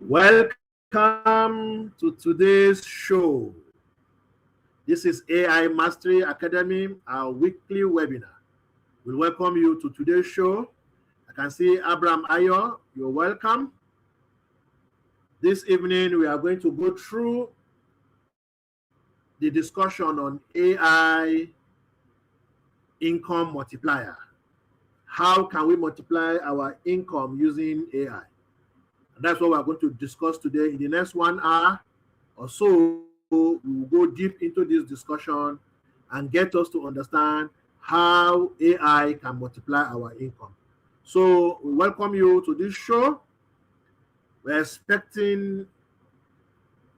Welcome to today's show. This is AI Mastery Academy, our weekly webinar. We welcome you to today's show. I can see Abraham Ayo, you're welcome. This evening, we are going to go through the discussion on AI income multiplier. How can we multiply our income using AI? And that's what we're going to discuss today. In the next 1 hour or so, we will go deep into this discussion and get us to understand how AI can multiply our income. So we welcome you to this show. We're expecting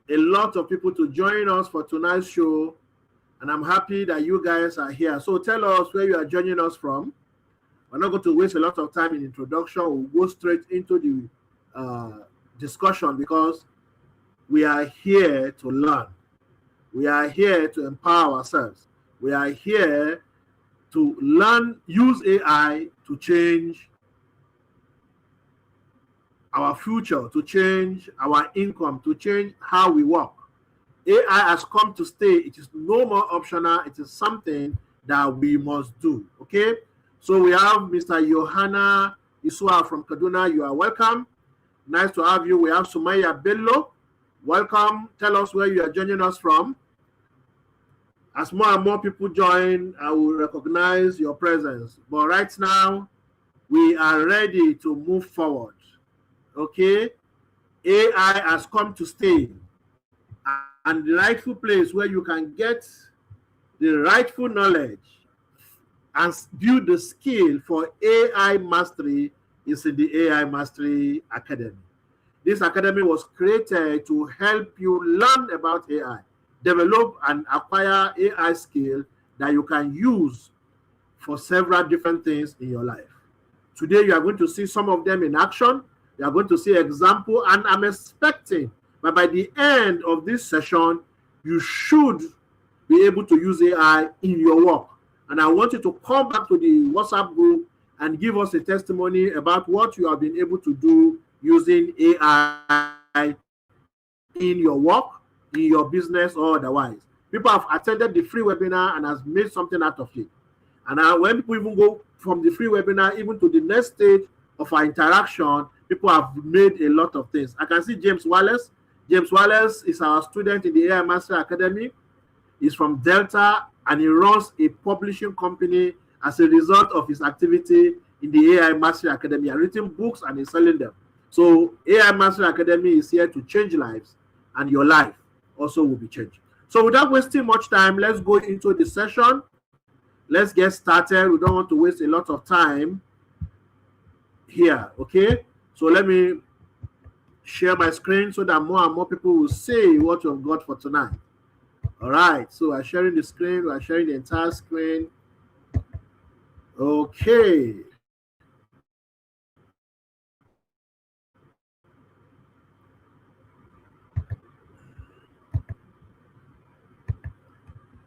a lot of people to join us for tonight's show, and I'm happy that you guys are here. So tell us where you are joining us from. We're not going to waste a lot of time in introduction. We'll go straight into the discussion because we are here to learn. We are here to empower ourselves. We are here to learn, use AI to change our future, to change our income, to change how we work. AI has come to stay. It is no more optional. It is something that we must do. Okay? So we have Mr. Johanna Isua from Kaduna. You are welcome. Nice to have you. We have Sumaya Bello. Welcome. Tell us where you are joining us from. As more and more people join, I will recognize your presence. But right now, we are ready to move forward. Okay? AI has come to stay. And the rightful place where you can get the rightful knowledge and build the skill for AI mastery is in the AI Mastery Academy. This academy was created to help you learn about AI, develop and acquire AI skill that you can use for several different things in your life. Today, you are going to see some of them in action. You are going to see example, and I'm expecting that by the end of this session, you should be able to use AI in your work. And I want you to come back to the WhatsApp group and give us a testimony about what you have been able to do using AI in your work, in your business, or otherwise. People have attended the free webinar and has made something out of it. And when people even go from the free webinar even to the next stage of our interaction, people have made a lot of things. I can see James Wallace. James Wallace is our student in the AI Master Academy. He's from Delta, and he runs a publishing company as a result of his activity in the AI Mastery Academy. He has written books and he's selling them. So AI Mastery Academy is here to change lives, and your life also will be changed. So without wasting much time, let's go into the session. Let's get started. We don't want to waste a lot of time here, okay? So let me share my screen so that more and more people will see what we've got for tonight. All right, so we're sharing the screen. We're sharing the entire screen. Okay.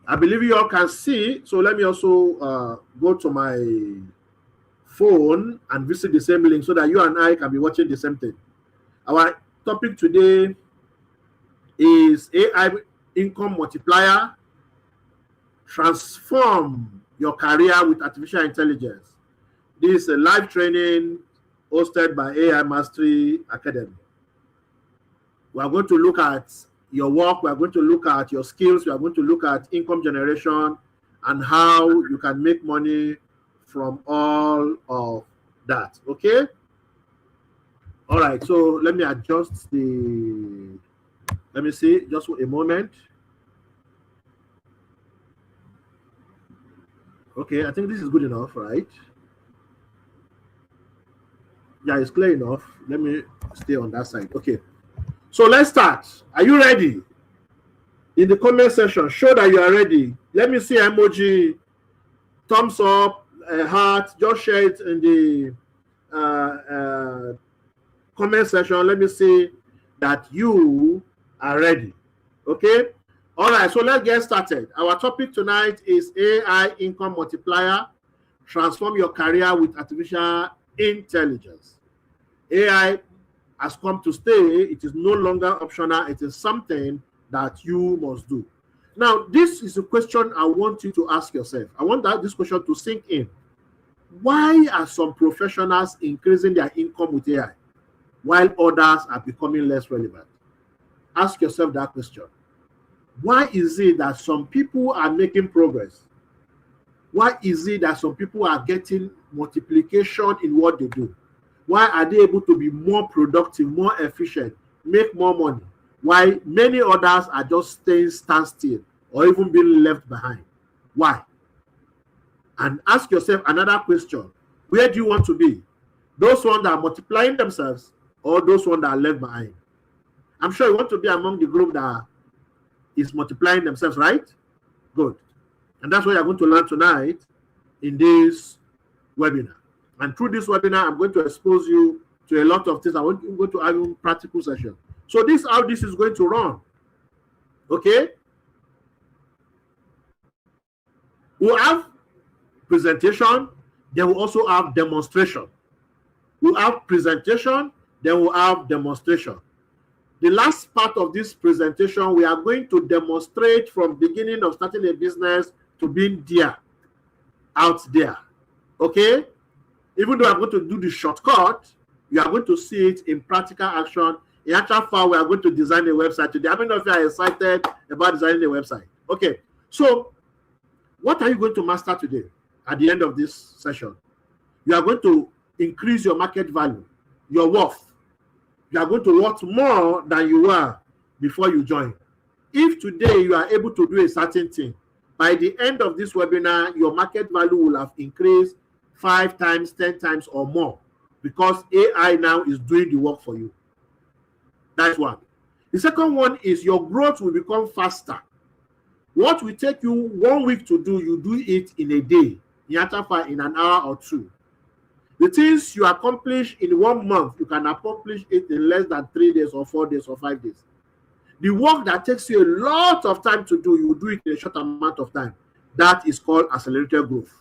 I believe you all can see. So let me also go to my phone and visit the same link so that you and I can be watching the same thing. Our topic today is AI income multiplier. Transform your career with artificial intelligence. This is a live training hosted by AI Mastery Academy. We are going to look at your work. We are going to look at your skills. We are going to look at income generation and how you can make money from all of that. Okay? All right. So let me adjust the, let me see, just a moment. Okay, I think this is good enough, right? Yeah, it's clear enough. Let me stay on that side. Okay. So let's start. Are you ready? In the comment section, show that you are ready. Let me see emoji, thumbs up, heart. Just share it in the comment section. Let me see that you are ready. Okay? All right, so let's get started. Our topic tonight is AI income multiplier. Transform your career with artificial intelligence. AI has come to stay. It is no longer optional. It is something that you must do. Now, this is a question I want you to ask yourself. I want this question to sink in. Why are some professionals increasing their income with AI while others are becoming less relevant? Ask yourself that question. Why is it that some people are making progress? Why is it that some people are getting multiplication in what they do? Why are they able to be more productive, more efficient, make more money, while many others are just staying standstill or even being left behind? Why? And ask yourself another question. Where do you want to be? Those ones that are multiplying themselves or those ones that are left behind? I'm sure you want to be among the group that is multiplying themselves, right? Good. And that's what you're going to learn tonight in this webinar. And through this webinar, I'm going to expose you to a lot of things. I'm going to have a practical session. So this is how this is going to run. Okay? We'll have presentation, then we'll also have demonstration. We'll have presentation, then we'll have demonstration. The last part of this presentation, we are going to demonstrate from beginning of starting a business to being there, out there. Okay? Even though I'm going to do the shortcut, you are going to see it in practical action. In actual fact, we are going to design a website today. How many of you are excited about designing a website? Okay. So, what are you going to master today at the end of this session? You are going to increase your market value, your worth. You are going to work more than you were before you join. If today you are able to do a certain thing, by the end of this webinar, your market value will have increased 5 times, 10 times or more, because AI now is doing the work for you. That's one. The second one is your growth will become faster. What will take you 1 week to do, you do it in a day, in an hour or two. The things you accomplish in 1 month, you can accomplish it in less than 3 days or 4 days or 5 days. The work that takes you a lot of time to do, you do it in a short amount of time. That is called accelerated growth.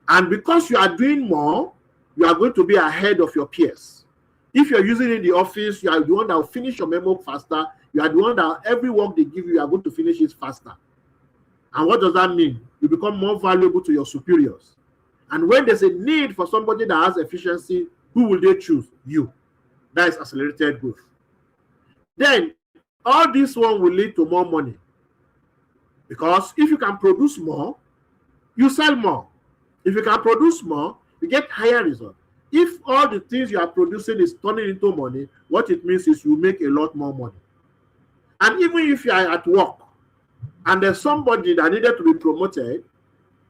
And because you are doing more, you are going to be ahead of your peers. If you're using it in the office, you are the one that will finish your memo faster. You are the one that every work they give you, you are going to finish it faster. And what does that mean? You become more valuable to your superiors. And when there's a need for somebody that has efficiency, who will they choose? You. That is accelerated growth. Then, all this one will lead to more money. Because if you can produce more, you sell more. If you can produce more, you get higher results. If all the things you are producing is turning into money, what it means is you make a lot more money. And even if you are at work and there's somebody that needed to be promoted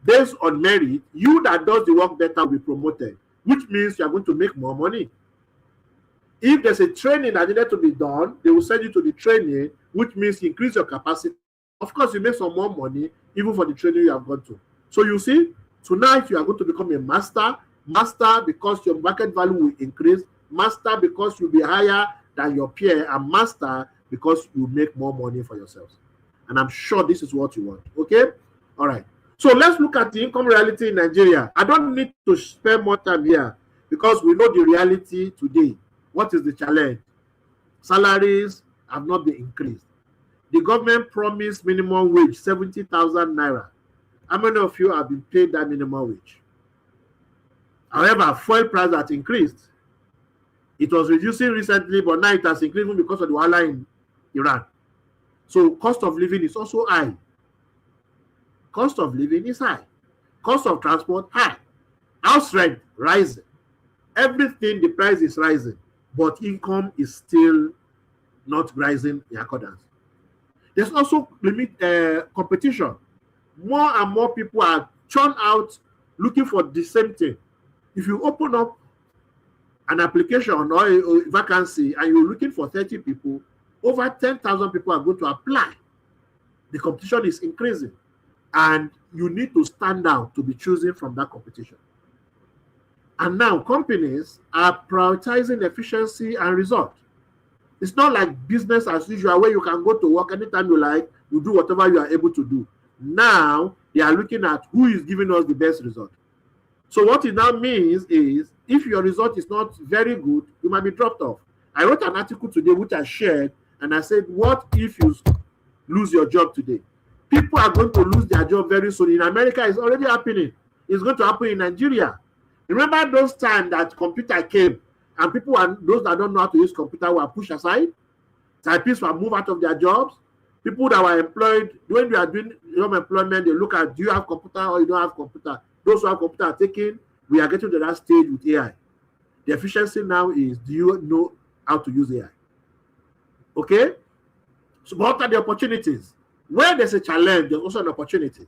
based on merit, you that does the work better will be promoted, which means you are going to make more money. If there's a training that needed to be done, they will send you to the training, which means increase your capacity. Of course, you make some more money even for the training you have gone to. So you see, tonight you are going to become a master. Master because your market value will increase. Master because you'll be higher than your peer. And master because you make more money for yourselves. And I'm sure this is what you want. Okay? All right. So let's look at the income reality in Nigeria. I don't need to spend more time here because we know the reality today. What is the challenge? Salaries have not been increased. The government promised minimum wage, 70,000 naira. How many of you have been paid that minimum wage? However, fuel price has increased. It was reducing recently, but now it has increased because of the war in Iran. So cost of living is also high. Cost of living is high. Cost of transport high. House rent rising. Everything, the price is rising, but income is still not rising in accordance. There's also competition. More and more people are churned out looking for the same thing. If you open up an application or a vacancy and you're looking for 30 people, over 10,000 people are going to apply. The competition is increasing. And you need to stand out to be chosen from that competition. And now companies are prioritizing efficiency and result. It's not like business as usual where you can go to work anytime you like, you do whatever you are able to do. Now they are looking at who is giving us the best result. So what it now means is if your result is not very good, you might be dropped off. I wrote an article today which I shared, and I said, what if you lose your job today? People are going to lose their job very soon. In America, it's already happening. It's going to happen in Nigeria. Remember those times that computer came and people and those that don't know how to use computer were pushed aside? Typists were moved out of their jobs. People that were employed, when you are doing job employment, they look at, do you have computer or you don't have computer? Those who have computer are taken. We are getting to that stage with AI. The efficiency now is, do you know how to use AI? Okay? So what are the opportunities? Where there's a challenge, there's also an opportunity.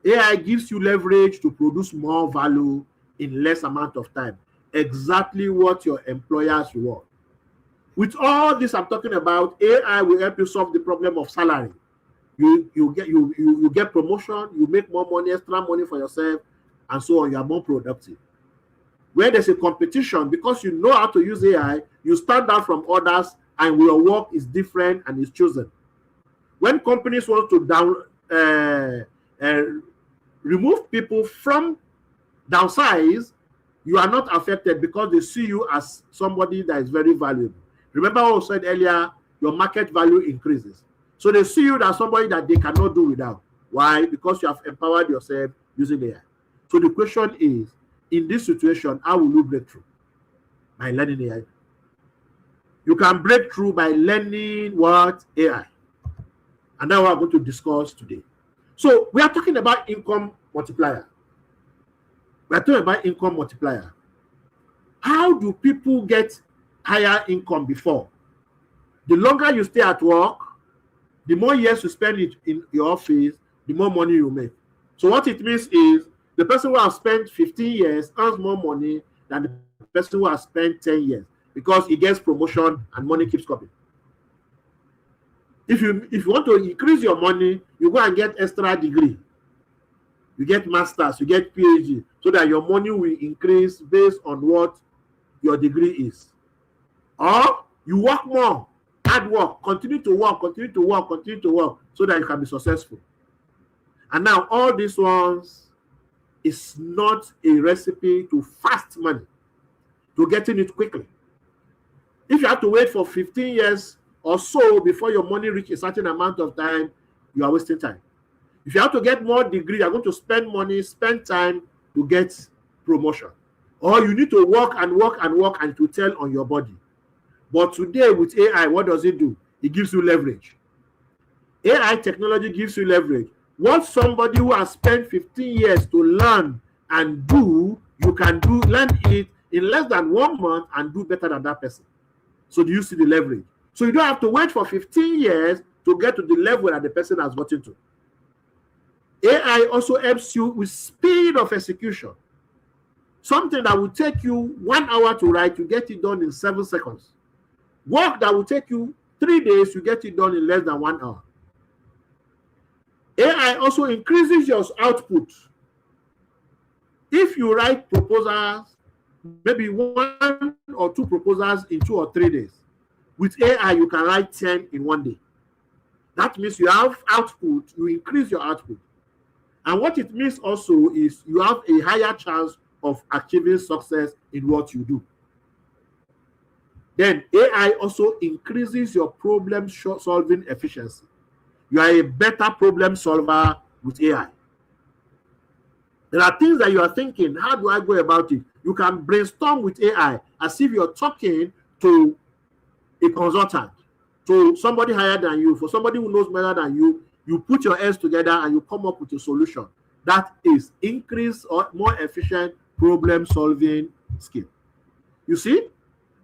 AI gives you leverage to produce more value in less amount of time. Exactly what your employers want. With all this I'm talking about, AI will help you solve the problem of salary. You get promotion, you make more money, extra money for yourself, and so on. You are more productive. Where there's a competition, because you know how to use AI, you stand out from others, and your work is different and is chosen. When companies want to remove people from downsize, you are not affected because they see you as somebody that is very valuable. Remember what I said earlier, your market value increases. So they see you as somebody that they cannot do without. Why? Because you have empowered yourself using AI. So the question is, in this situation, how will you break through? By learning AI. You can break through by learning what? AI. And that's what I'm going to discuss today. So we are talking about income multiplier. We are talking about income multiplier. How do people get higher income before? The longer you stay at work, the more years you spend it in your office, the more money you make. So what it means is the person who has spent 15 years earns more money than the person who has spent 10 years because he gets promotion and money keeps coming. If you want to increase your money, you go and get extra degree. You get masters, you get PhD, so that your money will increase based on what your degree is. Or you work more, hard work, continue to work, so that you can be successful. And now all these ones is not a recipe to fast money, to getting it quickly. If you have to wait for 15 years or so before your money reaches a certain amount of time, you are wasting time. If you have to get more degree, you're going to spend money, spend time to get promotion. Or you need to work and it will tell on your body. But today with AI, what does it do? It gives you leverage. AI technology gives you leverage. What somebody who has spent 15 years to learn and do, you can learn it in less than 1 month and do better than that person. So do you see the leverage? So you don't have to wait for 15 years to get to the level that the person has gotten to. AI also helps you with speed of execution. Something that will take you 1 hour to write, you get it done in 7 seconds. Work that will take you 3 days, you get it done in less than 1 hour. AI also increases your output. If you write proposals, maybe 1 or 2 proposals in 2 or 3 days, with AI, you can write 10 in 1 day. That means you have output, you increase your output. And what it means also is you have a higher chance of achieving success in what you do. Then AI also increases your problem solving efficiency. You are a better problem solver with AI. There are things that you are thinking, how do I go about it? You can brainstorm with AI as if you're talking to a consultant, to somebody higher than you, for somebody who knows better than you. You put your heads together and you come up with a solution that is increased or more efficient problem solving skill. You see,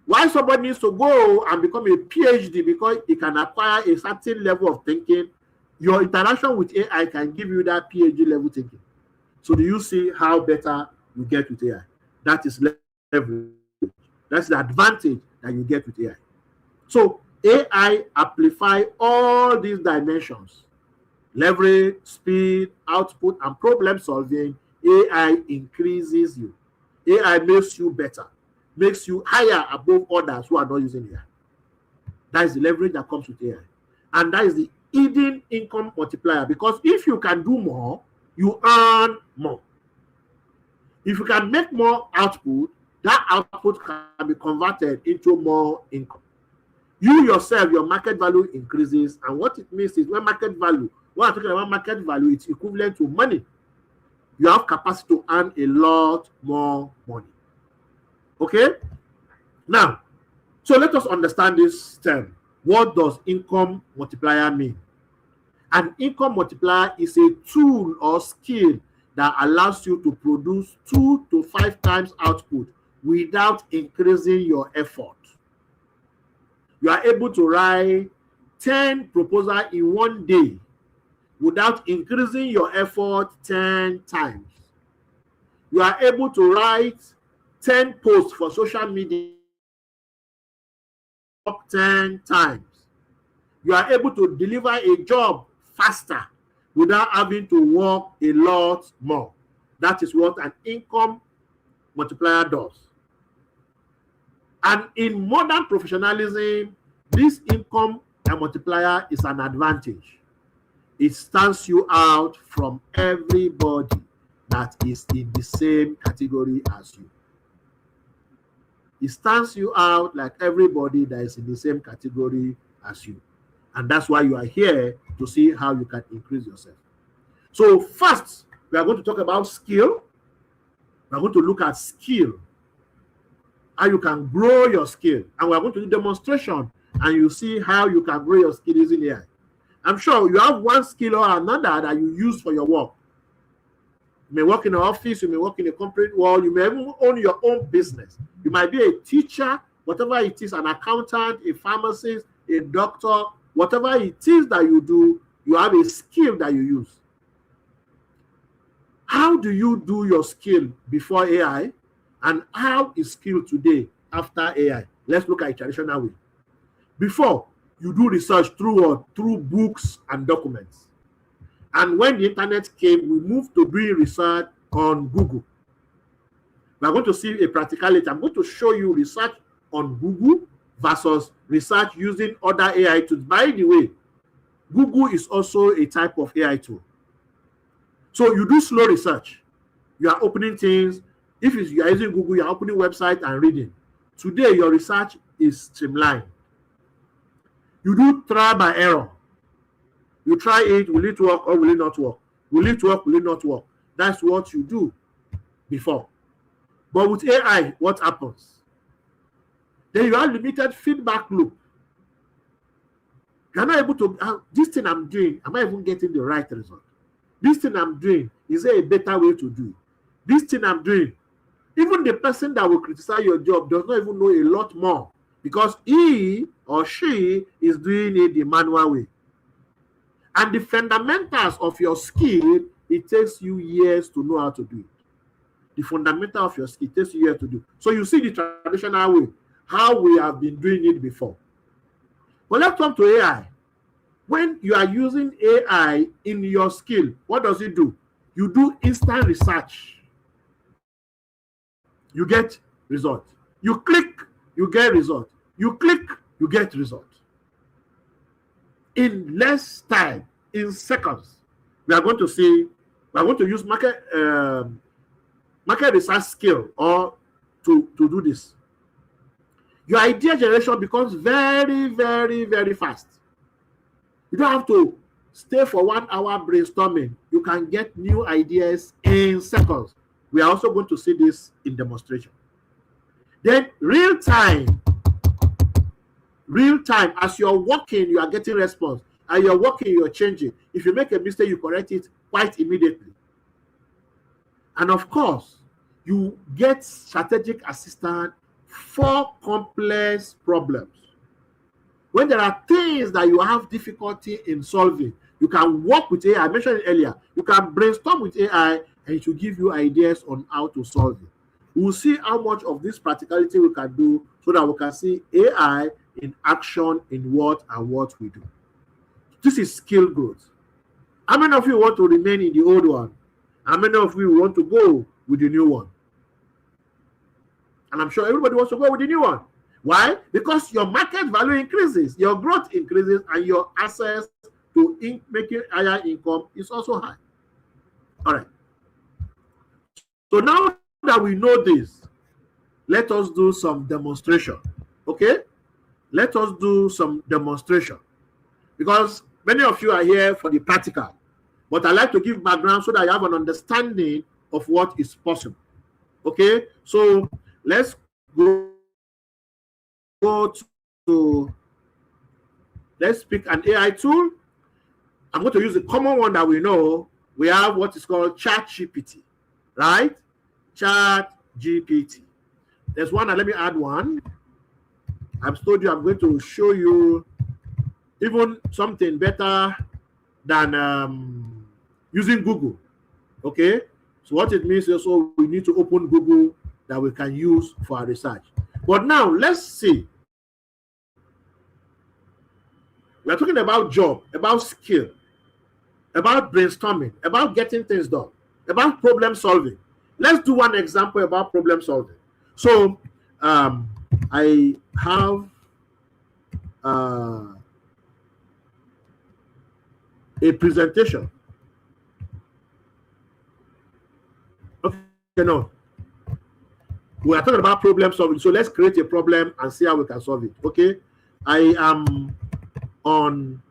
why somebody needs to go and become a PhD, because he can acquire a certain level of thinking. Your interaction with AI can give you that PhD level thinking. So do you see how better you get with AI? That is leverage. That's the advantage that you get with AI. So AI amplify all these dimensions: leverage, speed, output, and problem solving. AI increases you. AI makes you better, makes you higher above others who are not using AI. That is the leverage that comes with AI. And that is the hidden income multiplier, because if you can do more, you earn more. If you can make more output, that output can be converted into more income. You yourself, your market value increases, and what it means is when market value, when I'm talking about market value, it's equivalent to money. You have capacity to earn a lot more money. Okay? Now, so let us understand this term. What does income multiplier mean? An income multiplier is a tool or skill that allows you to produce 2 to 5 times output without increasing your effort. You are able to write 10 proposals in one day without increasing your effort 10 times. You are able to write 10 posts for social media 10 times. You are able to deliver a job faster without having to work a lot more. That is what an income multiplier does. And in modern professionalism, this income multiplier is an advantage. It stands you out from everybody that is in the same category as you. It stands you out like everybody that is in the same category as you. And that's why you are here, to see how you can increase yourself. So first, we are going to talk about skill. We are going to look at skill, how you can grow your skill. And we are going to do demonstration, and you see how you can grow your skill using AI. I'm sure you have one skill or another that you use for your work. You may work in an office, you may work in a corporate world, you may even own your own business. You might be a teacher, whatever it is, an accountant, a pharmacist, a doctor, whatever it is that you do, you have a skill that you use. How do you do your skill before AI? And how is skill today after AI? Let's look at a traditional way. Before, you do research through books and documents. And when the internet came, we moved to doing research on Google. We are going to see a practicality. I'm going to show you research on Google versus research using other AI tools. By the way, Google is also a type of AI tool. So you do slow research. You are opening things. If you are using Google, you are opening website and reading. Today, your research is streamlined. You do trial by error. You try it, will it work or will it not work? Will it work, will it not work? That's what you do before. But with AI, what happens? Then you have limited feedback loop. You're not able to, this thing I'm doing, am I even getting the right result? This thing I'm doing, is there a better way to do it? This thing I'm doing, even the person that will criticize your job does not even know a lot more, because he or she is doing it the manual way. And the fundamentals of your skill, it takes you years to know how to do it. The fundamental of your skill, it takes you years to do. So you see the traditional way, how we have been doing it before. But let's come to AI. When you are using AI in your skill, what does it do? You do instant research. You get result. You click, you get result. You click, you get result. In less time, in seconds, we are going to see, we are going to use market research skill or to do this. Your idea generation becomes very, very, very fast. You don't have to stay for 1 hour brainstorming. You can get new ideas in seconds. We are also going to see this in demonstration. Then real time, as you're working, you are getting response. And you're working, you're changing. If you make a mistake, you correct it quite immediately. And of course, you get strategic assistance for complex problems. When there are things that you have difficulty in solving, you can work with AI. I mentioned it earlier. You can brainstorm with AI and it will give you ideas on how to solve it. We'll see how much of this practicality we can do so that we can see AI in action in what we do. This is skill growth. How many of you want to remain in the old one? How many of you want to go with the new one? And I'm sure everybody wants to go with the new one. Why? Because your market value increases, your growth increases, and your access to making higher income is also high. All right. So now that we know this, let us do some demonstration. Okay? Let us do some demonstration. Because many of you are here for the practical. But I like to give background so that you have an understanding of what is possible. Okay? So let's go to, let's pick an AI tool. I'm going to use the common one that we know. We have what is called ChatGPT, right? ChatGPT. There's one, and let me add one. I've told you I'm going to show you even something better than using Google. Okay? So what it means is also we need to open Google that we can use for our research. But now let's see. We're talking about job, about skill, about brainstorming, about getting things done, about problem solving. Let's do one example about problem solving. So I have a presentation. Okay, no. We are talking about problem solving. So let's create a problem and see how we can solve it. Okay. I am on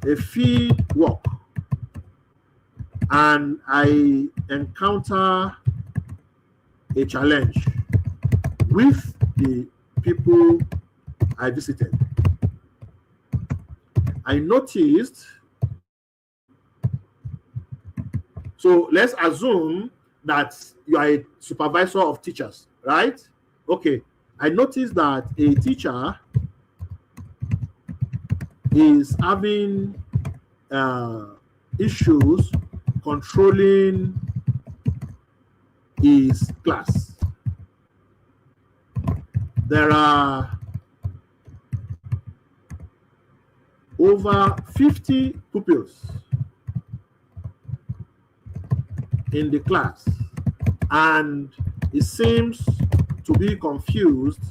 a field walk and I encounter a challenge with the people I visited. I noticed, so let's assume that you are a supervisor of teachers, right? Okay, I noticed that a teacher is having issues controlling his class. There are over 50 pupils in the class, and he seems to be confused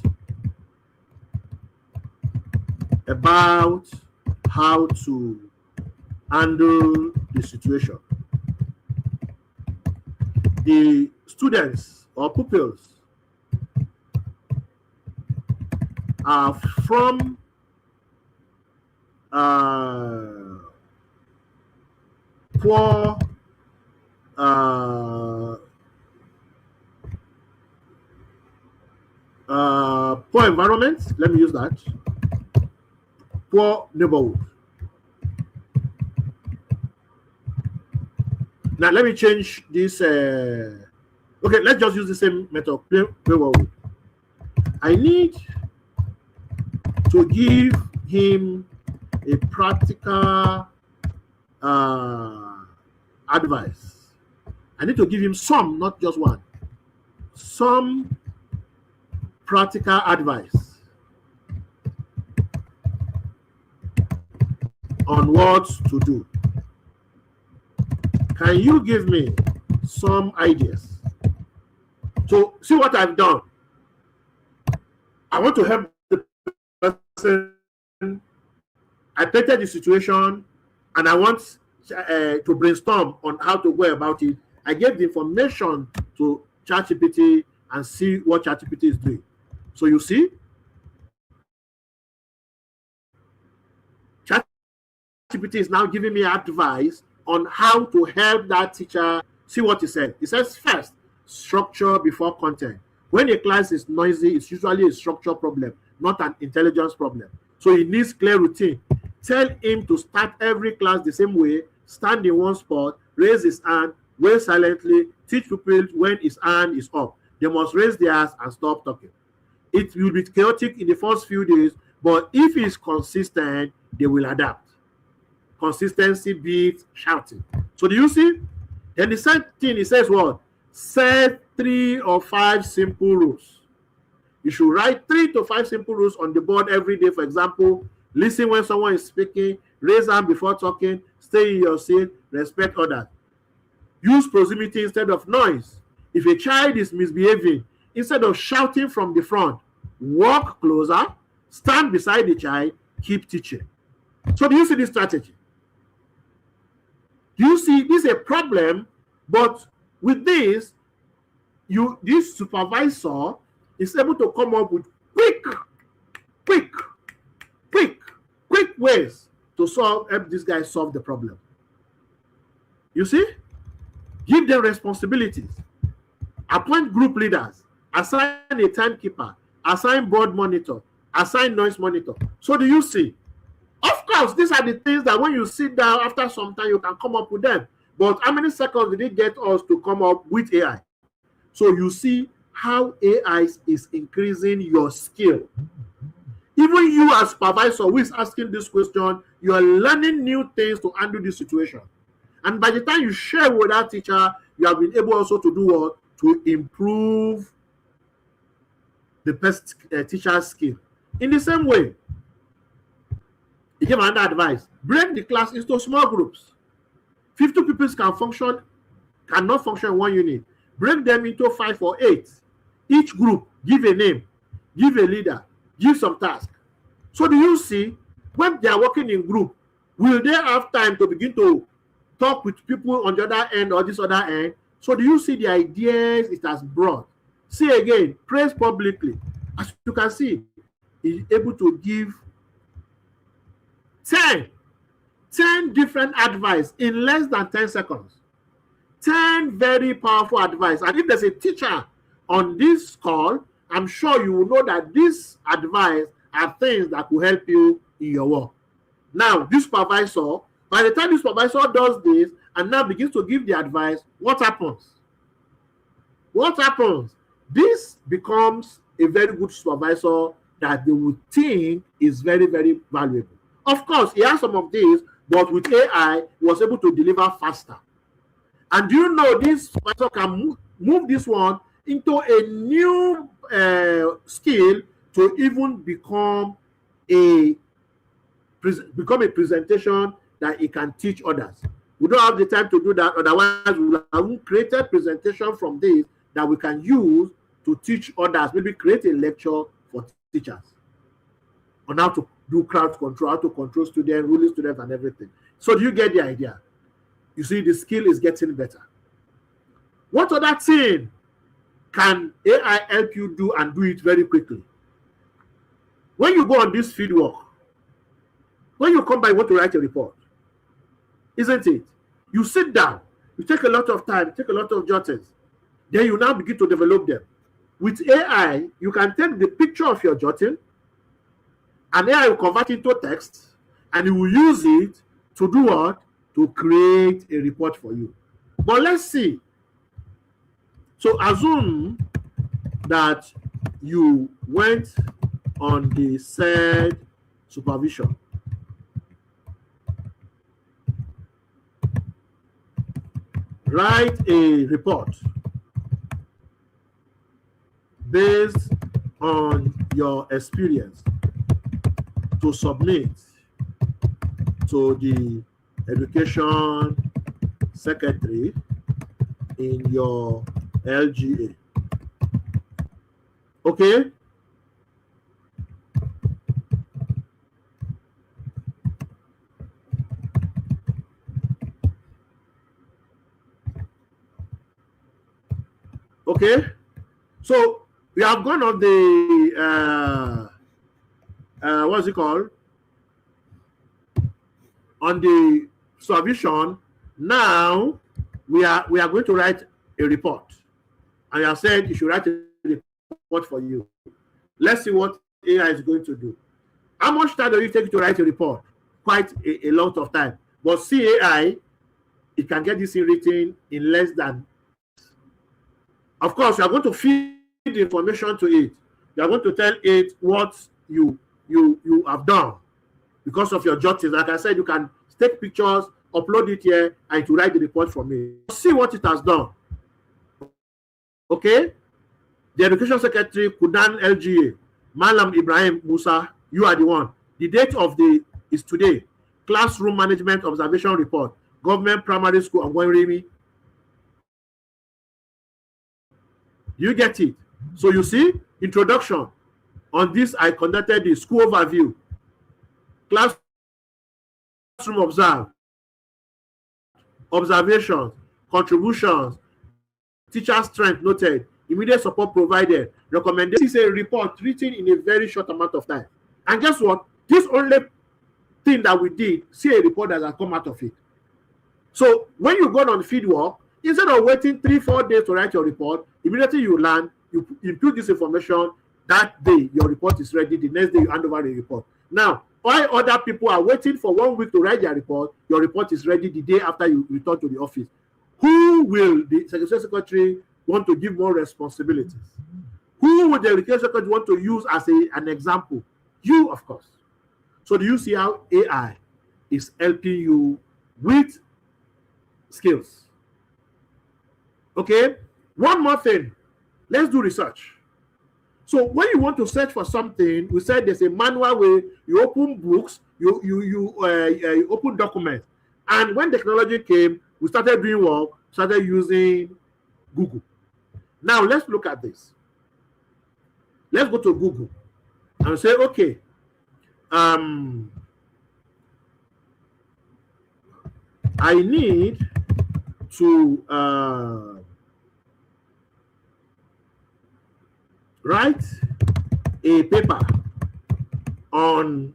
about how to handle the situation. The students or pupils are from poor poor environments. Let me use that. Poor neighborhood. Now let me change this. Okay, let's just use the same method. Neighborhood. I need to give him a practical advice. I need to give him some, not just one, some practical advice on what to do. Can you give me some ideas? So see what I've done. I want to help the person. I painted the situation and I want to brainstorm on how to go about it. I gave the information to ChatGPT and see what ChatGPT is doing. So you see, ChatGPT is now giving me advice on how to help that teacher. See what he said. He says first, structure before content. When a class is noisy, it's usually a structure problem, not an intelligence problem. So he needs clear routine. Tell him to start every class the same way, stand in one spot, raise his hand, wait silently, teach people when his hand is up. They must raise theirs and stop talking. It will be chaotic in the first few days, but if he's consistent, they will adapt. Consistency beats shouting. So do you see? And the same thing, he says what? Set 3 or 5 simple rules. You should write 3 to 5 simple rules on the board every day. For example, listen when someone is speaking, raise hand before talking, stay in your seat, respect others. Use proximity instead of noise. If a child is misbehaving, instead of shouting from the front, walk closer, stand beside the child, keep teaching. So do you see this strategy? Do you see this is a problem? But with this, this supervisor is able to come up with quick ways to help this guy solve the problem. You see? Give them responsibilities. Appoint group leaders. Assign a timekeeper. Assign board monitor. Assign noise monitor. So do you see? Of course, these are the things that when you sit down after some time, you can come up with them. But how many seconds did it get us to come up with AI? So you see how AI is increasing your skill. Even you as supervisor who is asking this question, you are learning new things to handle this situation. And by the time you share with that teacher, you have been able also to do what? To improve the best teacher's skill. In the same way, he gave another advice. Break the class into small groups. 50 pupils cannot function in one unit. Break them into 5 or 8. Each group, give a name, give a leader, give some task. So do you see, when they are working in group, will they have time to begin to talk with people on the other end or this other end? So do you see the ideas it has brought? See again, praise publicly. As you can see, he's able to give 10 different advice in less than 10 seconds. 10 very powerful advice. And if there's a teacher on this call, I'm sure you will know that this advice are things that will help you in your work. Now, this supervisor, by the time this supervisor does this and now begins to give the advice, what happens? What happens? This becomes a very good supervisor that they would think is very, very valuable. Of course, he has some of these, but with AI, he was able to deliver faster. And do you know this supervisor can move this one into a new skill to even become a presentation that he can teach others. We don't have the time to do that, otherwise we have created presentation from this that we can use to teach others, maybe create a lecture for teachers on how to do crowd control, how to control students, ruling students and everything. So do you get the idea? You see, the skill is getting better. What other thing can AI help you do and do it very quickly? When you go on this field work, when you come by, you want to write a report, isn't it? You sit down, you take a lot of time, take a lot of jottings, then you now begin to develop them. With AI, you can take the picture of your jotting, and AI will convert it into text, and it will use it to do what? To create a report for you. But let's see. So assume that you went on the said supervision. Write a report based on your experience to submit to the education secretary in your LGA. Okay? Okay? So we have gone on the what's it called? On the supervision. Now we are going to write a report. And I said you should write a report for you. Let's see what AI is going to do. How much time do you take to write a report? Quite a lot of time. But see AI, it can get this written in less than. Of course, you are going to feed the information to it. You are going to tell it what you have done because of your jottings. Like I said, you can take pictures, upload it here, and to write the report for me. See what it has done. Okay? The Education Secretary, Kudan LGA, Malam Ibrahim Musa, you are the one. The date of is today. Classroom Management Observation Report, Government Primary School, Angwanrimi. You get it? So you see, introduction. On this, I conducted the school overview. Classroom observations, contributions, teacher strength noted, immediate support provided, recommendation. This is a report written in a very short amount of time. And guess what? This only thing that we did, see a report that has come out of it. So when you go on field work, instead of waiting 3-4 days to write your report, immediately you land, you input this information, that day your report is ready, the next day you hand over the report. Now, while other people are waiting for 1 week to write their report, your report is ready the day after you return to the office. Who will the secretary want to give more responsibilities? Who would the education secretary want to use as an example? You, of course. So do you see how AI is helping you with skills? Okay, one more thing. Let's do research. So when you want to search for something, we said there's a manual way. You open books, you open documents. And when technology came, we started doing work, started using Google. Now let's look at this. Let's go to Google and say, okay, I need to write a paper on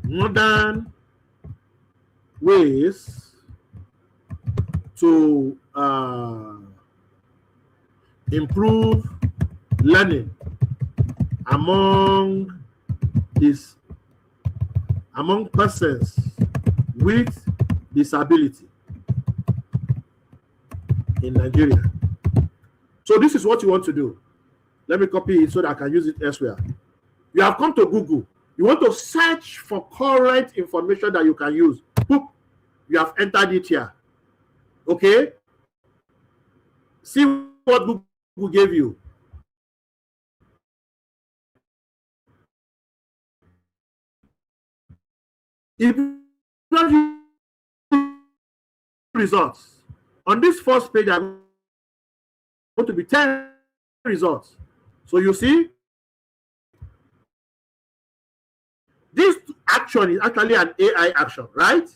modern ways to improve learning among persons with disability in Nigeria. So this is what you want to do. Let me copy it so that I can use it elsewhere. You have come to Google. You want to search for current information that you can use. Boop. You have entered it here. Okay? See what Google gave you. If you results on this first page, I'm going to be 10 results. So you see, this action is actually an AI action, right?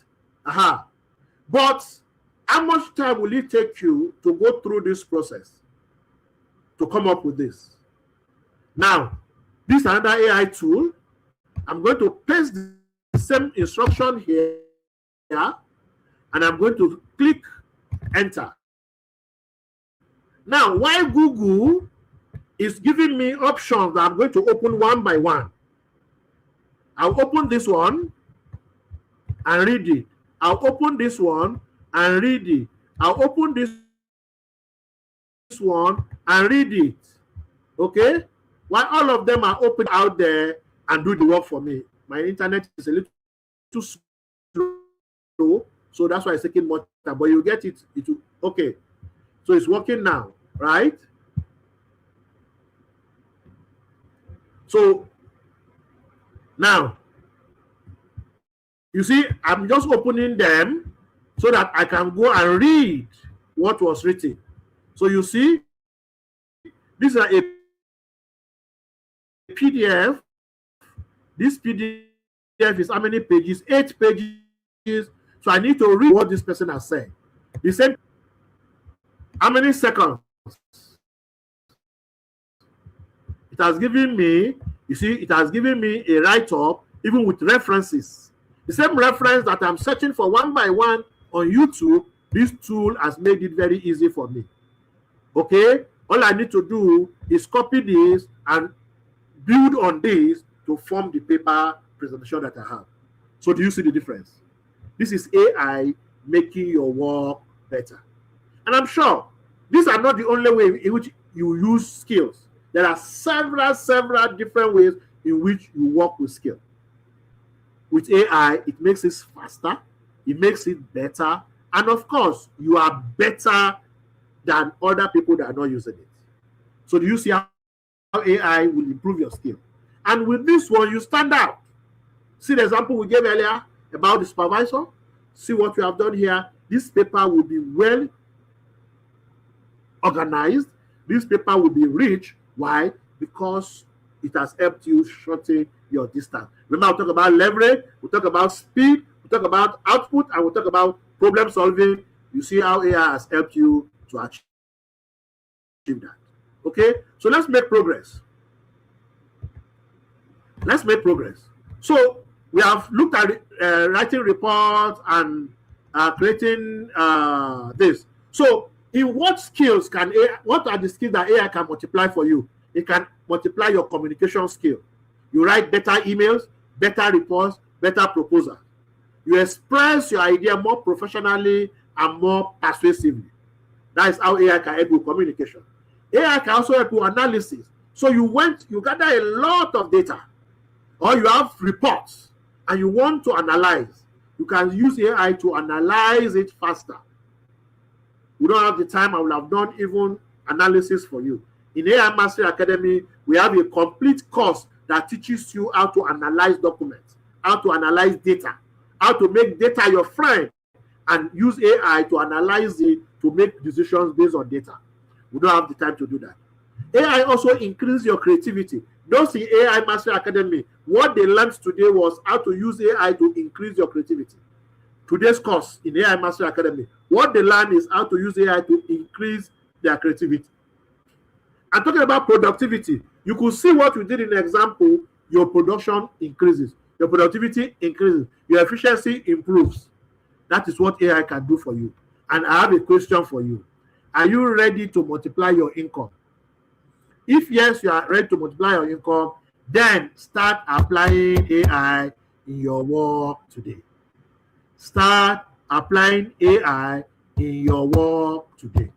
But how much time will it take you to go through this process to come up with this? Now, this is another AI tool. I'm going to paste the same instruction here, and I'm going to click enter. Now, while Google is giving me options that I'm going to open one by one, I'll open this one and read it. I'll open this one and read it. I'll open this one and read it. Okay? While all of them are open out there and do the work for me. My internet is a little too slow, so that's why it's taking more time. But you get it. Okay. So it's working now, right? So now, you see, I'm just opening them so that I can go and read what was written. So you see, this is a PDF. This PDF is how many pages? 8 pages. So I need to read what this person has said. The same. How many seconds? It has given me, you see, it has given me a write-up, even with references. The same reference that I'm searching for one by one on YouTube, this tool has made it very easy for me. Okay? All I need to do is copy this and build on this to form the paper presentation that I have. So do you see the difference? This is AI making your work better. And I'm sure these are not the only way in which you use skills. There are several different ways in which you work with skill. With AI, it makes it faster, it makes it better, and of course, you are better than other people that are not using it. So do you see how AI will improve your skill? And with this one, you stand out. See the example we gave earlier about the supervisor? See what we have done here. This paper will be well organized. This paper will be rich. Why? Because it has helped you shorten your distance. Remember, we talk about leverage, we talk about speed, we talk about output, and we talk about problem solving. You see how AI has helped you to achieve that. Okay, so let's make progress. Let's make progress. So we have looked at writing reports and creating this. So in what skills can AI, what are the skills that AI can multiply for you? It can multiply your communication skill. You write better emails, better reports, better proposals. You express your idea more professionally and more persuasively. That is how AI can help you communication. AI can also help you analysis. So you gather a lot of data, or you have reports and you want to analyze. You can use AI to analyze it faster. We don't have the time. I will have done even analysis for you. In AI Mastery Academy, we have a complete course that teaches you how to analyze documents, how to analyze data, how to make data your friend, and use AI to analyze it to make decisions based on data. We don't have the time to do that. AI also increases your creativity. Those in AI Mastery Academy, what they learned today was how to use AI to increase your creativity. Today's course in AI Mastery Academy, what they learn is how to use AI to increase their creativity. I'm talking about productivity. You could see what we did in the example. Your production increases, your productivity increases, your efficiency improves. That is what AI can do for you. And I have a question for you. Are you ready to multiply your income? If yes, you are ready to multiply your income, then start applying AI in your work today. Start applying AI in your work today.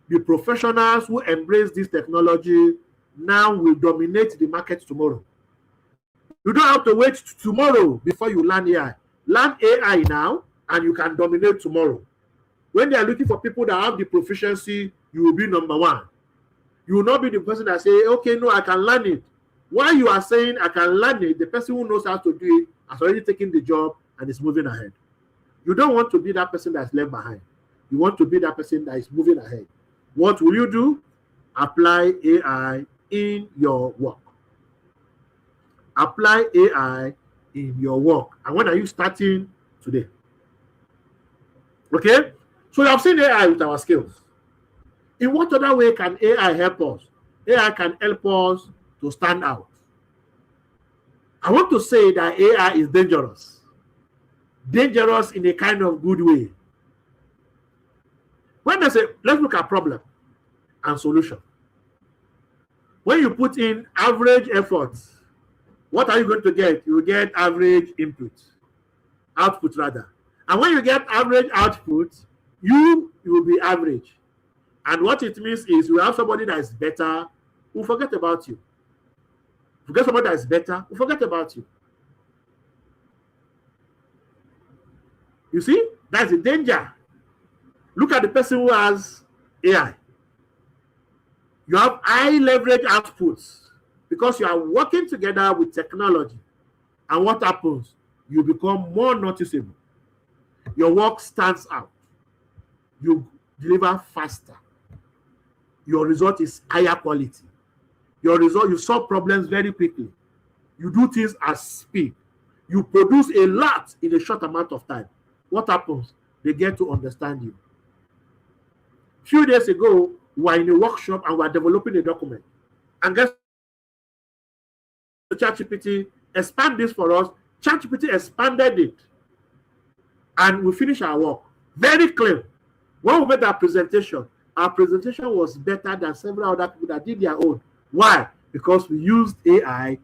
The professionals who embrace this technology now will dominate the market tomorrow. You don't have to wait tomorrow before you learn AI. Learn AI now and you can dominate tomorrow. When they are looking for people that have the proficiency, you will be number one. You will not be the person that say, okay, no, I can learn it. While you are saying I can learn it, the person who knows how to do it has already taken the job and is moving ahead. You don't want to be that person that's left behind. You want to be that person that is moving ahead. What will you do? Apply AI in your work. Apply AI in your work. And when are you starting? Today. Okay? So you have seen AI with our skills. In what other way can AI help us? AI can help us to stand out. I want to say that AI is dangerous. Dangerous in a kind of good way. When they say, let's look at problem and solution. When you put in average efforts, what are you going to get? You will get average output rather. And when you get average output, you will be average. And what it means is you have somebody that is better, who forget about you. If you get somebody that is better, who forget about you. You see, that's the danger. Look at the person who has AI. You have high leverage outputs because you are working together with technology. And what happens? You become more noticeable. Your work stands out. You deliver faster. Your result is higher quality. Your result, you solve problems very quickly. You do things at speed. You produce a lot in a short amount of time. What happens? They get to understand you. A few days ago, we were in a workshop and we were developing a document. And guess ChatGPT expand this for us. ChatGPT expanded it. And we finished our work. Very clear. When we made our presentation was better than several other people that did their own. Why? Because we used AI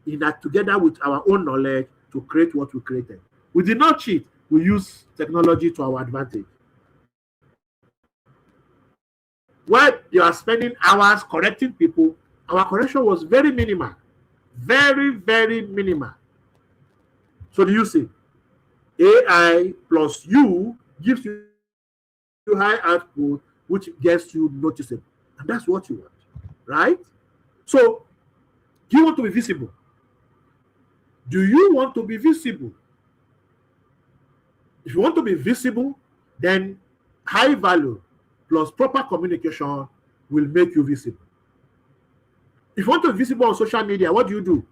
in that together with our own knowledge to create what we created. We did not cheat. We used technology to our advantage. While you are spending hours correcting people, our correction was very minimal. Very, very minimal. So do you see? AI plus you gives you high output, which gets you noticeable. And that's what you want, right? So, do you want to be visible? Do you want to be visible? If you want to be visible, then high value plus proper communication will make you visible. If you want to be visible on social media, what do?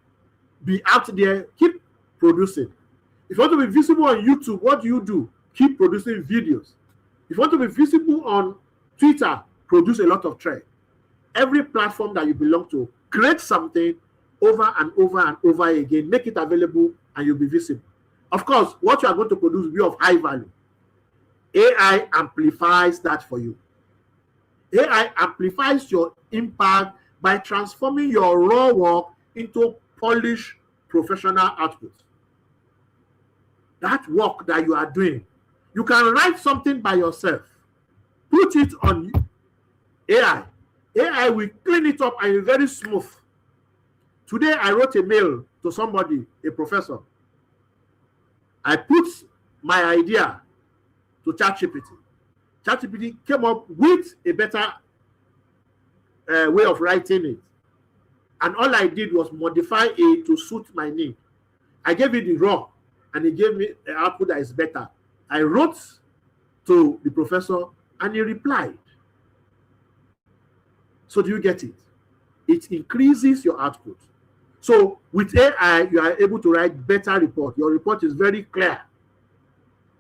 Be out there, keep producing. If you want to be visible on YouTube, what do? Keep producing videos. If you want to be visible on Twitter, produce a lot of thread. every platform that you belong to, create something over and over and over again, make it available, and you'll be visible. Of course, what you are going to produce will be of high value. AI amplifies that for you. AI amplifies your impact by transforming your raw work into polished professional output. That work that you are doing, you can write something by yourself, put it on AI. AI will clean it up and it's very smooth. Today, I wrote a mail to somebody, a professor. I put my idea to ChatGPT. ChatGPT came up with a better way of writing it. And all I did was modify it to suit my need. I gave it the raw, and he gave me an output that is better. I wrote to the professor, and he replied. So do you get it? It increases your output. So with AI, you are able to write better report. Your report is very clear.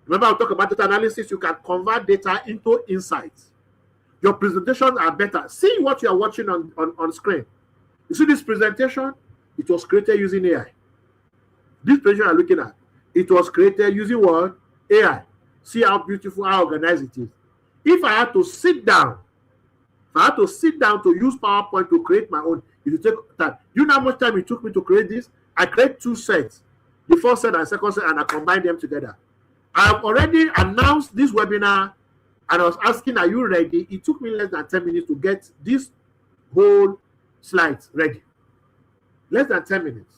Remember, I'll talk about data analysis. You can convert data into insights. Your presentations are better. See what you are watching on screen. You see this presentation? It was created using AI. This presentation you are looking at, it was created using what? AI. See how beautiful, how organized it is. If I had to sit down to use PowerPoint to create my own, it will take time. You know how much time it took me to create this? I create 2 sets, the first set and second set, and I combine them together. I have already announced this webinar, and I was asking, are you ready? It took me less than 10 minutes to get this whole slides ready. Less than 10 minutes.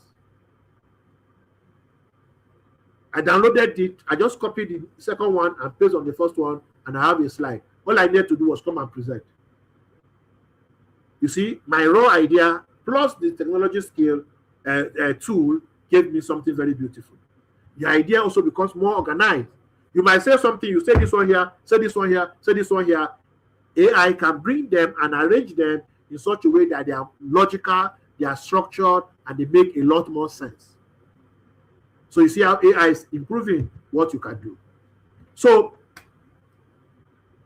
I downloaded it. I just copied the second one and pasted on the first one, and I have a slide. All I needed to do was come and present. You see, my raw idea plus the technology skill tool gave me something very beautiful. The idea also becomes more organized. You might say something, you say this one here, say this one here, say this one here. AI can bring them and arrange them in such a way that they are logical, they are structured, and they make a lot more sense. So you see how AI is improving what you can do. So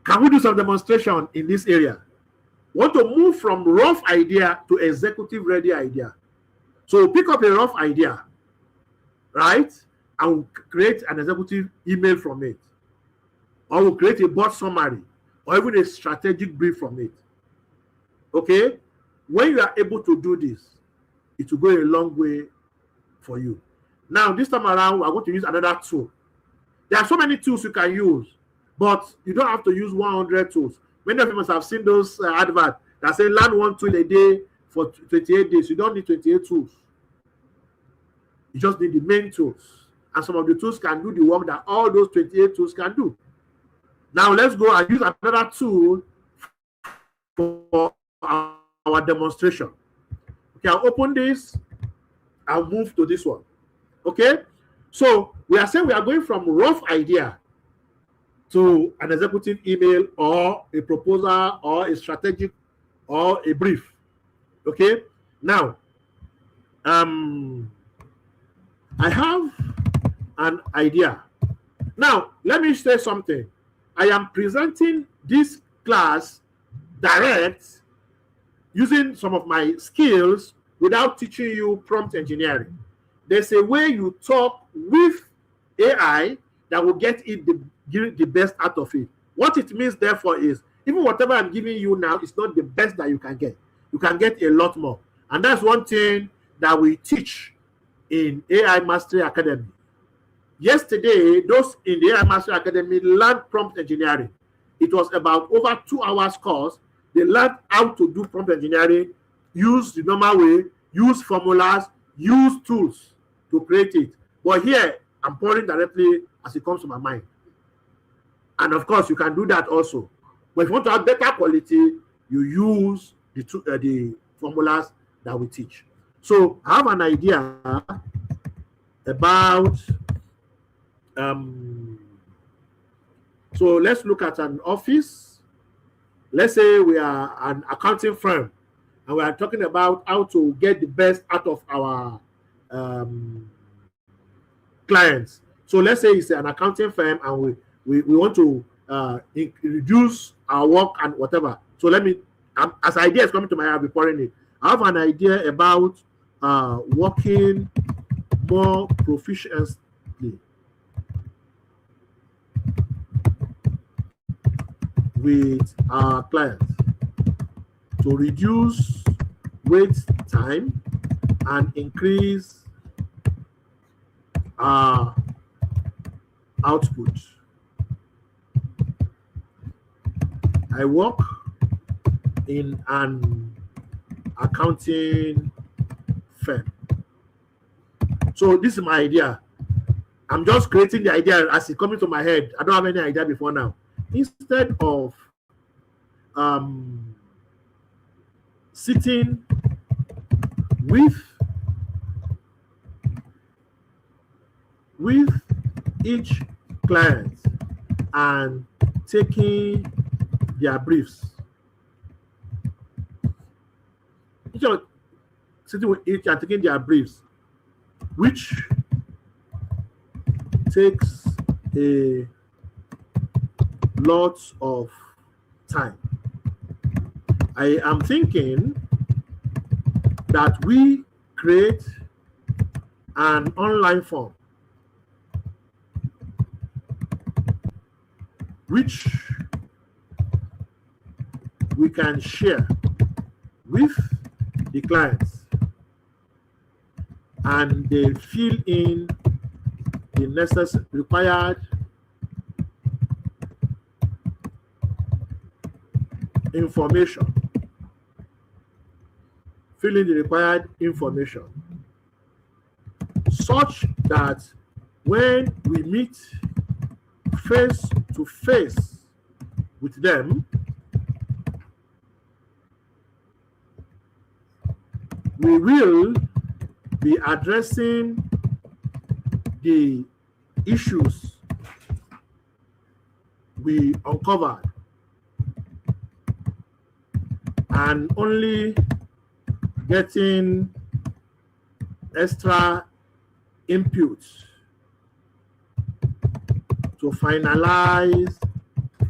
can we do some demonstration in this area? Want to move from rough idea to executive ready idea. So pick up a rough idea, right? And we'll create an executive email from it. Or we'll create a board summary or even a strategic brief from it. Okay? When you are able to do this, it will go a long way for you. Now, this time around, we're going to use another tool. There are so many tools you can use, but you don't have to use 100 tools. Many of you must have seen those adverts that say learn 1 tool a day for 28 days. You don't need 28 tools. You just need the main tools. And some of the tools can do the work that all those 28 tools can do. Now let's go and use another tool for our demonstration. Okay, I'll open this. I'll move to this one. Okay, so we are saying we are going from rough idea to an executive email or a proposal or a strategic or a brief. Okay, now I have an idea. Now let me say something. I am presenting this class direct using some of my skills without teaching you prompt engineering. There's a way you talk with AI that will get it the best out of it. What it means, therefore, is even whatever I'm giving you now is not the best that you can get. You can get a lot more. And that's one thing that we teach in AI Mastery Academy. Yesterday, those in the AI Mastery Academy learned prompt engineering. It was about over 2 hours course. They learned how to do prompt engineering, use the normal way, use formulas, use tools to create it. But here, I'm pouring directly as it comes to my mind. And of course, you can do that also. But if you want to have better quality, you use the formulas that we teach. So I have an idea about, so let's look at an office. Let's say we are an accounting firm and we are talking about how to get the best out of our clients. So let's say it's an accounting firm and we want to reduce our work and whatever. So let me as ideas coming to my head, I'll be pouring it. I have an idea about working more proficiently with our clients to reduce wait time and increase our output. I work in an accounting firm. So this is my idea. I'm just creating the idea as it's coming to my head. I don't have any idea before now. Instead of sitting with each client and taking their briefs, sitting with each and taking their briefs, which takes a lot of time. I am thinking that we create an online form which we can share with the clients, and they fill in the necessary required information, such that when we meet face to face with them, we will be addressing the issues we uncovered and only getting extra inputs to finalize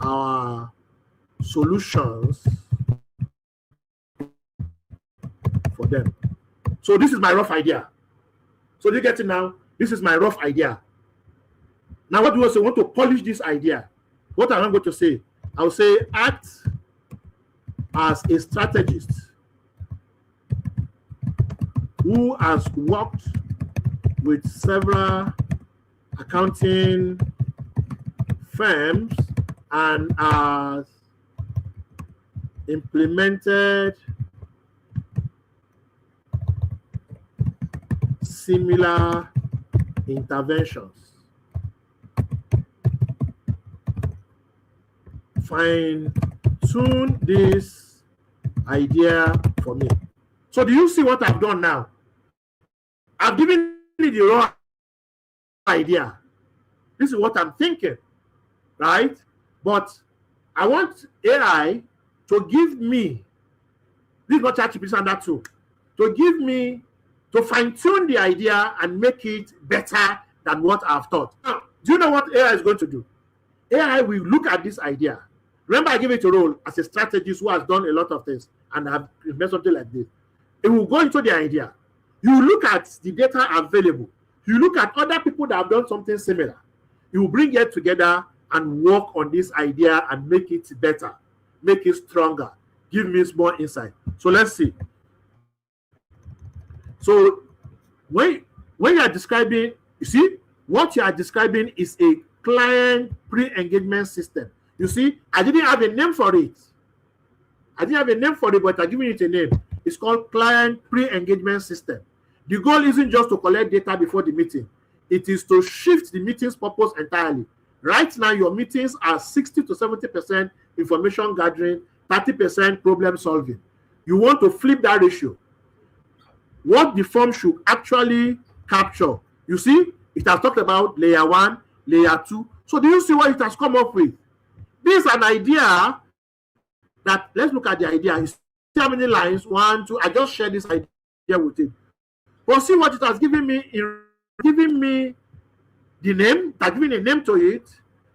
our solutions for them. So this is my rough idea. So you get it now? This is my rough idea. Now what do you say? Want to polish this idea? What am I going to say? I'll say act as a strategist who has worked with several accounting firms and has implemented similar interventions. Fine-tune this idea for me. So do you see what I've done now? I've given you the raw idea. This is what I'm thinking, right? But I want AI to give me, this is not ChatGPT and that too, to give me, to fine-tune the idea and make it better than what I've thought. Now, do you know what AI is going to do? AI will look at this idea. Remember, I gave it a role as a strategist who has done a lot of things and have made something like this. It will go into the idea. You look at the data available. You look at other people that have done something similar. You will bring it together and work on this idea and make it better, make it stronger, give me more insight. So let's see. So when you are describing, you see, what you are describing is a client pre-engagement system. You see, I didn't have a name for it. But I'm giving it a name. It's called client pre-engagement system. The goal isn't just to collect data before the meeting. It is to shift the meeting's purpose entirely. Right now, your meetings are 60 to 70% information gathering, 30% problem solving. You want to flip that ratio. What the form should actually capture. You see, it has talked about layer 1, layer 2. So do you see what it has come up with? This is an idea that, let's look at the idea. You see how many lines? 1, 2. I just shared this idea with it. But see what it has given me. Giving me the name, it has given a name to it.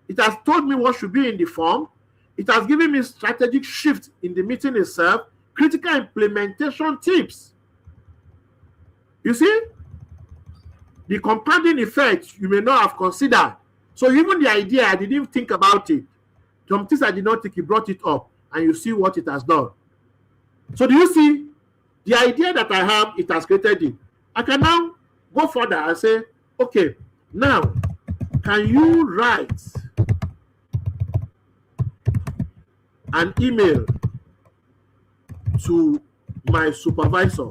It has told me what should be in the form. It has given me strategic shift in the meeting itself, critical implementation tips. You see, the compounding effect you may not have considered. So even the idea, I didn't even think about it. Some things I did not think, he brought it up, and you see what it has done. So do you see the idea that I have, it has created it. I can now go further and say, okay, now can you write an email to my supervisor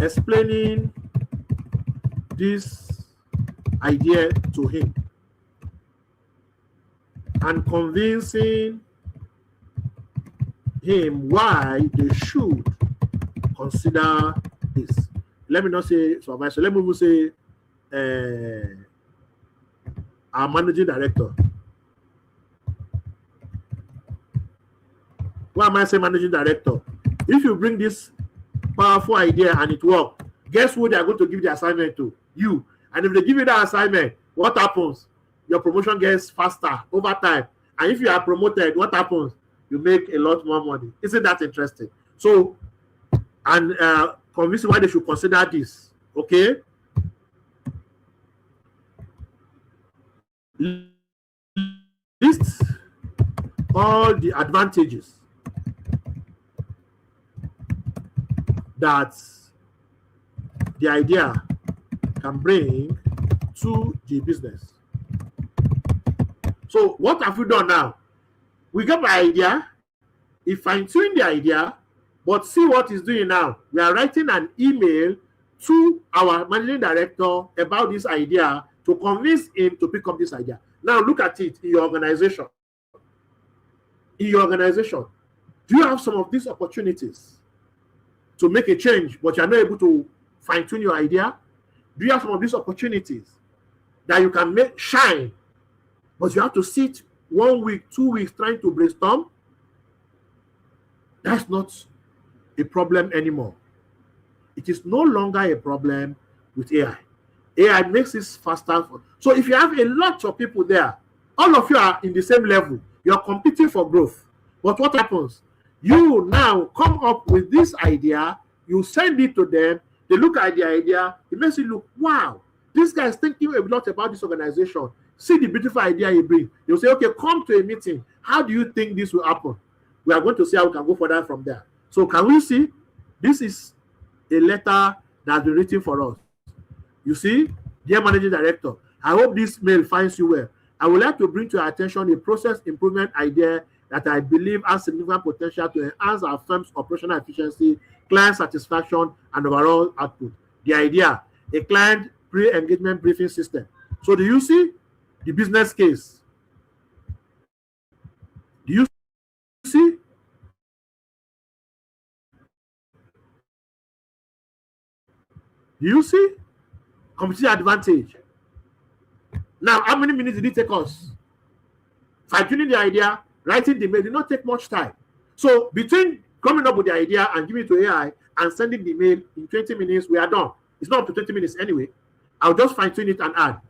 explaining this idea to him and convincing him why they should consider this. Let me not say supervisor, let me even say our managing director. Why am I saying managing director? If you bring this powerful idea and it works, guess who they are going to give the assignment to? You. And if they give you that assignment, what happens? Your promotion gets faster over time. And if you are promoted, what happens? You make a lot more money. Isn't that interesting? So, and convincing why they should consider this. Okay? List all the advantages that the idea can bring to the business. So what have we done now? We got the idea, we fine-tune the idea, but see what it's doing now. We are writing an email to our managing director about this idea to convince him to pick up this idea. Now look at it in your organization. In your organization, do you have some of these opportunities to make a change, but you are not able to fine-tune your idea? Do you have some of these opportunities that you can make shine, but you have to sit 1 week, 2 weeks trying to brainstorm? That's not a problem anymore. It is no longer a problem with AI. AI makes it faster. So if you have a lot of people there, all of you are in the same level, you're competing for growth. But what happens? You now come up with this idea, you send it to them, they look at the idea, it makes it look, wow, this guy is thinking a lot about this organization. See the beautiful idea he brings. They'll say, okay, come to a meeting. How do you think this will happen? We are going to see how we can go further from there. So can we see? This is a letter that's been written for us. You see, dear managing director, I hope this mail finds you well. I would like to bring to your attention a process improvement idea that I believe has significant potential to enhance our firm's operational efficiency, client satisfaction, and overall output. The idea, a client pre-engagement briefing system. So do you see the business case? Do you see? Do you see? Competitive advantage. Now, how many minutes did it take us? Fine-tuning the idea, writing the mail did not take much time. So between coming up with the idea and giving it to AI and sending the mail in 20 minutes, we are done. It's not up to 20 minutes anyway. I'll just fine-tune it and add.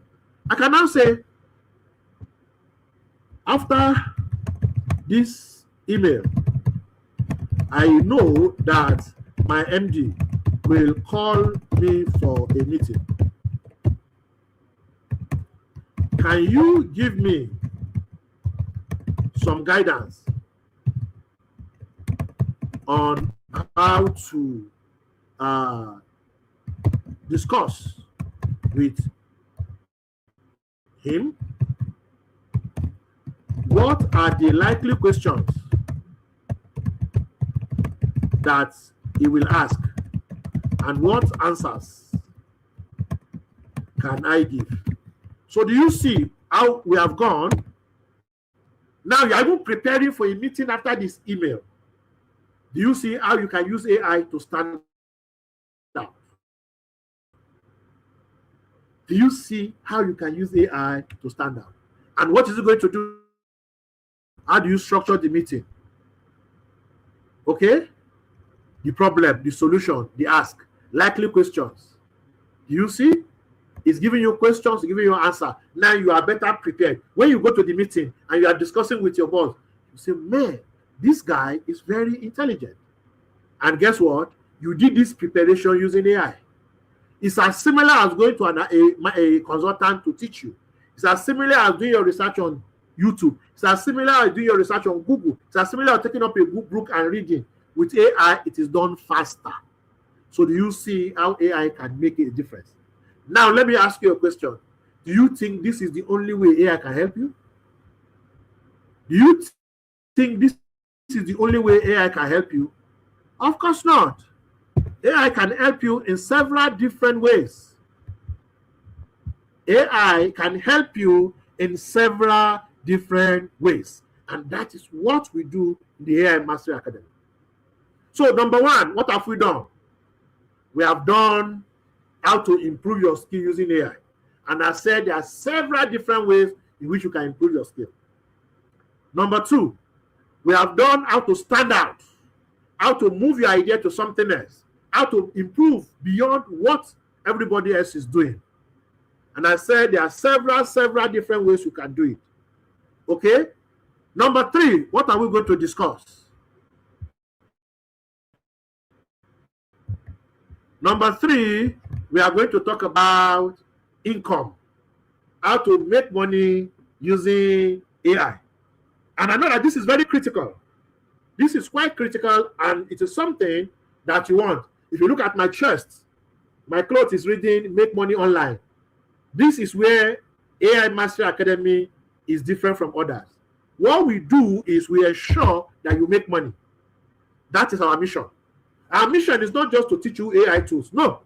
I can now say, after this email, I know that my MD will call me for a meeting. Can you give me some guidance on how to discuss with him? What are the likely questions that he will ask, and what answers can I give? So do you see how we have gone? Now you are even preparing for a meeting after this email. Do you see how you can use AI to stand out? Do you see how you can use AI to stand out? And what is it going to do? How do you structure the meeting? Okay? The problem, the solution, the ask, likely questions. Do you see? It's giving you questions, giving you answer. Now you are better prepared. When you go to the meeting and you are discussing with your boss, you say, man, this guy is very intelligent. And guess what? You did this preparation using AI. It's as similar as going to a consultant to teach you. It's as similar as doing your research on YouTube. It's as similar as doing your research on Google. It's as similar as taking up a book and reading. With AI, it is done faster. So do you see how AI can make a difference? Now, let me ask you a question. Do you think this is the only way AI can help you? Do you think this is the only way AI can help you? Of course not. AI can help you in several different ways. AI can help you in several different ways. And that is what we do in the AI Mastery Academy. So, number one, what have we done? We have done how to improve your skill using AI. And I said there are several different ways in which you can improve your skill. Number two, we have done how to stand out, how to move your idea to something else, how to improve beyond what everybody else is doing. And I said there are several different ways you can do it. Okay? Number three, what are we going to discuss? Number three, we are going to talk about income, how to make money using AI. And I know that this is very critical. This is quite critical, and it is something that you want. If you look at my chest, my cloth is reading Make Money Online. This is where AI Mastery Academy is different from others. What we do is we ensure that you make money. That is our mission. Our mission is not just to teach you AI tools. No.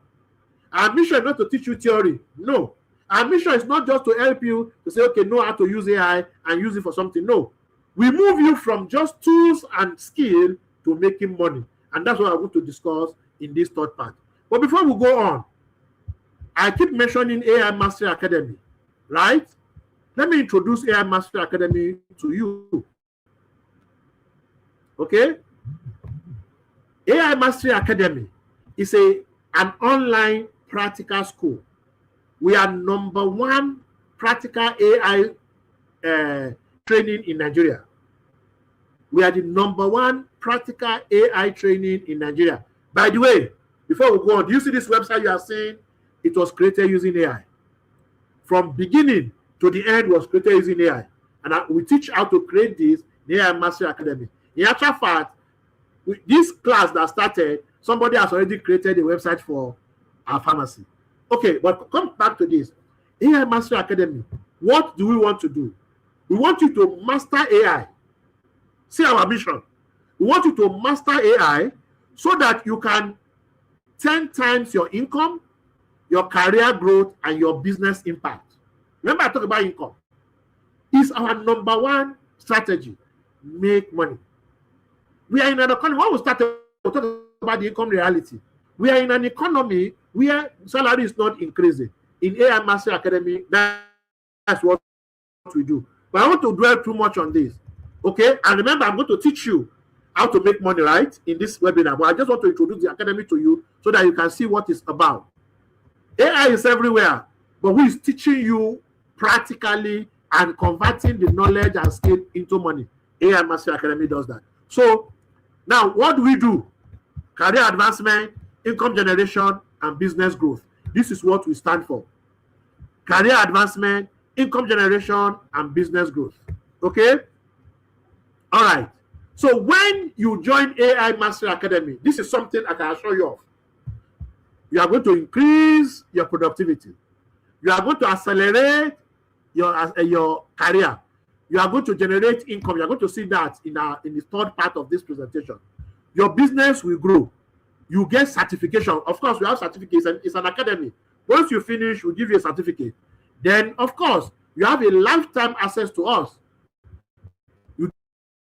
Our mission is not to teach you theory. No. Our mission is not just to help you to say, okay, know how to use AI and use it for something. No. We move you from just tools and skill to making money. And that's what I want to discuss in this third part. But before we go on, I keep mentioning AI Mastery Academy, right? Let me introduce AI Mastery Academy to you. Okay? AI Mastery Academy is an online practical school. We are number one practical AI training in Nigeria. We are the number one practical AI training in Nigeria. By the way, before we go on, do you see this website you are seeing? It was created using AI. From beginning to the end was created using AI. And we teach how to create this in the AI Mastery Academy. In actual fact, this class that started, somebody has already created a website for our pharmacy. Okay, but come back to this. AI Mastery Academy, what do we want to do? We want you to master AI. See our mission. We want you to master AI so that you can 10 times your income, your career growth, and your business impact. Remember, I talked about income. It's our number one strategy. Make money. We are in an economy. When we started talking about the income reality, we are in an economy where salary is not increasing. In AI Mastery Academy, that's what we do. But I want to dwell too much on this. Okay? And remember, I'm going to teach you how to make money, right, in this webinar. But I just want to introduce the academy to you so that you can see what it's about. AI is everywhere, but who is teaching you practically and converting the knowledge and skill into money? AI Mastery Academy does that. So, now, what do we do? Career advancement, income generation, and business growth. This is what we stand for. Career advancement, income generation, and business growth. Okay? All right. So when you join AI Mastery Academy, this is something I can assure you of. You are going to increase your productivity. You are going to accelerate your career. You are going to generate income. You are going to see that in the third part of this presentation. Your business will grow. You get certification. Of course, we have certificates, and it's an academy. Once you finish, we'll give you a certificate. Then, of course, you have a lifetime access to us. You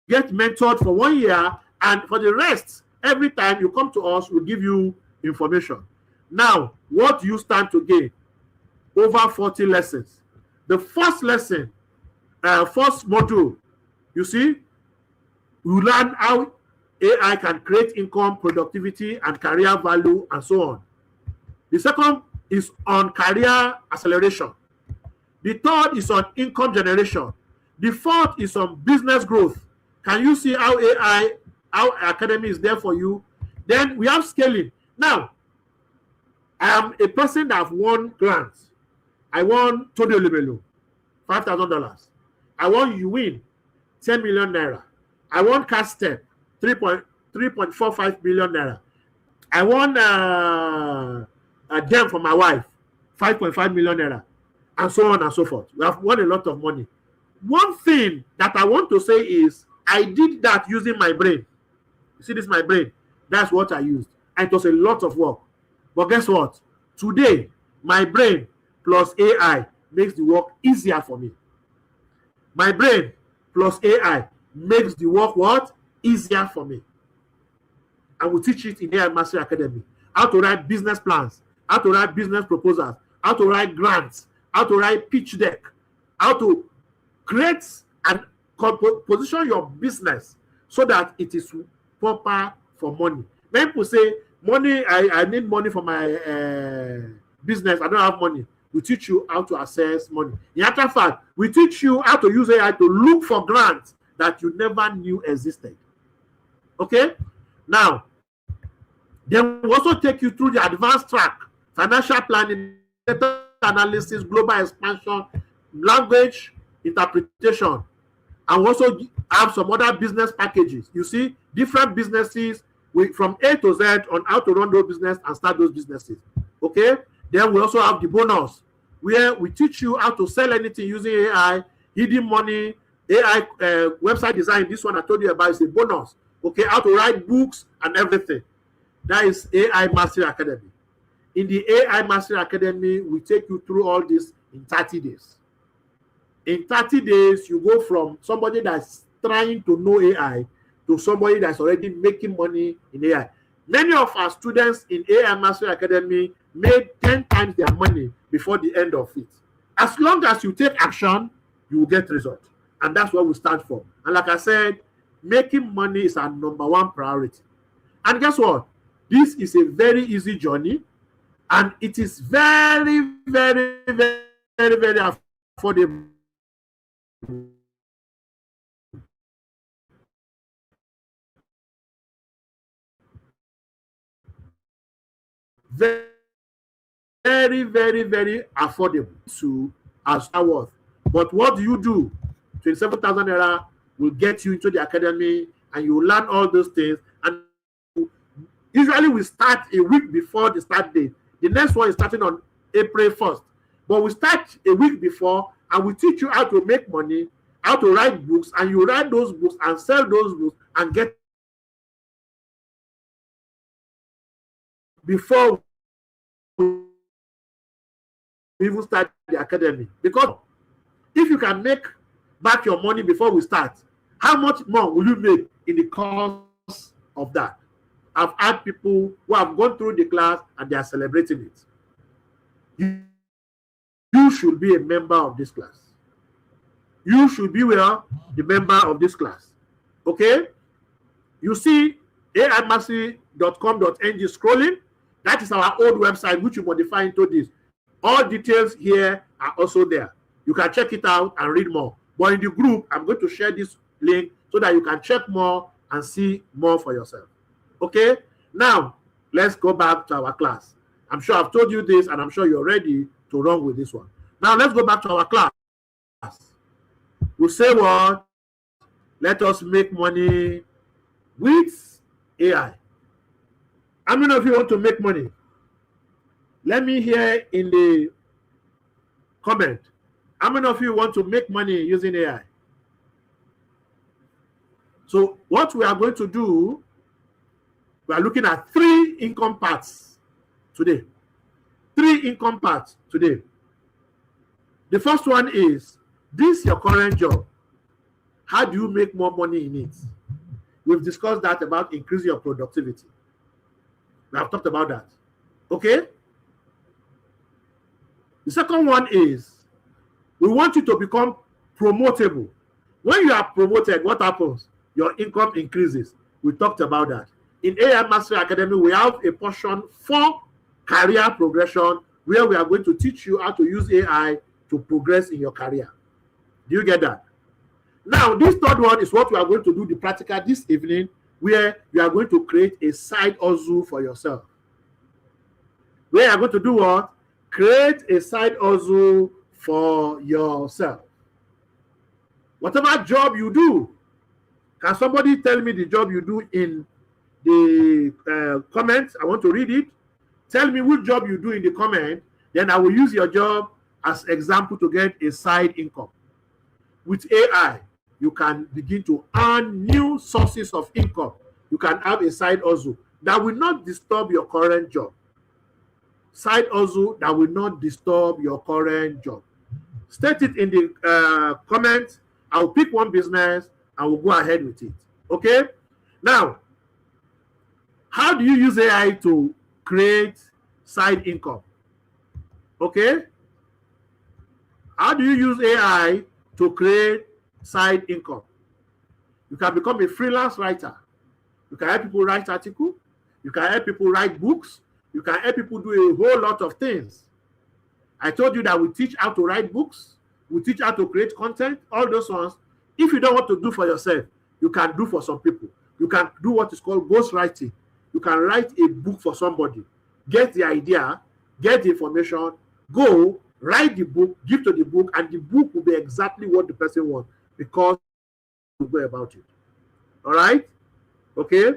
get mentored for 1 year, and for the rest, every time you come to us, we'll give you information. Now, what do you stand to gain? Over 40 lessons. The first lesson, first module, you see, you learn how AI can create income, productivity, and career value, and so on. The second is on career acceleration. The third is on income generation. The fourth is on business growth. Can you see how how Academy is there for you? Then we have scaling. Now, I am a person that have won grants. I won Tony Olumelu, $5,000. I won You Win, 10 million naira. I won Castep, 3.45 billion naira. I won a gem for my wife, 5.5 million naira, and so on and so forth. We have won a lot of money. One thing that I want to say is I did that using my brain. You see, this is my brain. That's what I used. And it was a lot of work. But guess what? Today, my brain plus AI makes the work easier for me. My brain plus AI makes the work what? Easier for me. I will teach it in AI Mastery Academy. How to write business plans, how to write business proposals, how to write grants, how to write pitch deck, how to create and position your business so that it is proper for money. Many people say, money, I need money for my business. I don't have money. We teach you how to access money. In actual fact, we teach you how to use AI to look for grants that you never knew existed. Okay? Now, then we also take you through the advanced track, financial planning, data analysis, global expansion, language interpretation, and we also have some other business packages. You see, different businesses from A to Z on how to run those business and start those businesses. Okay? Then we also have the bonus, where we teach you how to sell anything using AI, hidden money, AI website design. This one I told you about is a bonus. Okay, how to write books and everything. That is AI Mastery Academy. In the AI Mastery Academy, we take you through all this in 30 days. In 30 days, you go from somebody that's trying to know AI to somebody that's already making money in AI. Many of our students in AI Mastery Academy made 10 times their money before the end of it. As long as you take action, you will get results. And that's what we stand for. And like I said, making money is our #1 priority. And guess what? This is a very easy journey. And it is very, very, very, very, very affordable. Very, very, very affordable to as worth. But what do you do? 27,000 naira will get you into the academy, and you will learn all those things. And usually we start a week before the start date. The next one is starting on April 1st. But we start a week before, and we teach you how to make money, how to write books, and you write those books and sell those books and get before we even start the academy. Because if you can make back your money before we start, how much more will you make in the course of that? I've had people who have gone through the class and they are celebrating it. You should be a member of this class. You should be the member of this class. Okay? You see aimastery.com.ng scrolling. That is our old website, which you modify into this. All details here are also there. You can check it out and read more. But in the group, I'm going to share this link so that you can check more and see more for yourself. Okay? Now, let's go back to our class. I'm sure I've told you this, and I'm sure you're ready to run with this one. Now, let's go back to our class. We'll say what? Let us make money with AI. How many of you want to make money? Let me hear in the comment. How many of you want to make money using AI? So what we are going to do, we are looking at 3 income paths today. 3 income paths today. The first one is, this your current job. How do you make more money in it? We've discussed that about increasing your productivity. We have talked about that. Okay? The second one is, we want you to become promotable. When you are promoted, what happens? Your income increases. We talked about that. In AI Mastery Academy, we have a portion for career progression, where we are going to teach you how to use AI to progress in your career. Do you get that? Now, this third one is what we are going to do the practical this evening, where you are going to create a side hustle for yourself. Where you are going to do what? Create a side hustle for yourself. Whatever job you do, can somebody tell me the job you do in the comments? I want to read it. Tell me which job you do in the comment. Then I will use your job as example to get a side income. With AI, you can begin to earn new sources of income. You can have a side hustle that will not disturb your current job. Side hustle that will not disturb your current job. State it in the comments. I'll pick one business and we'll go ahead with it. Okay? Now, how do you use AI to create side income? Okay? How do you use AI to create side income? You can become a freelance writer. You can help people write articles. You can help people write books. You can help people do a whole lot of things. I told you that we teach how to write books. We teach how to create content, all those ones. If you don't want to do for yourself, you can do for some people. You can do what is called ghostwriting. You can write a book for somebody. Get the idea, get the information, go, write the book, give to the book, and the book will be exactly what the person wants because you go about it. All right? Okay?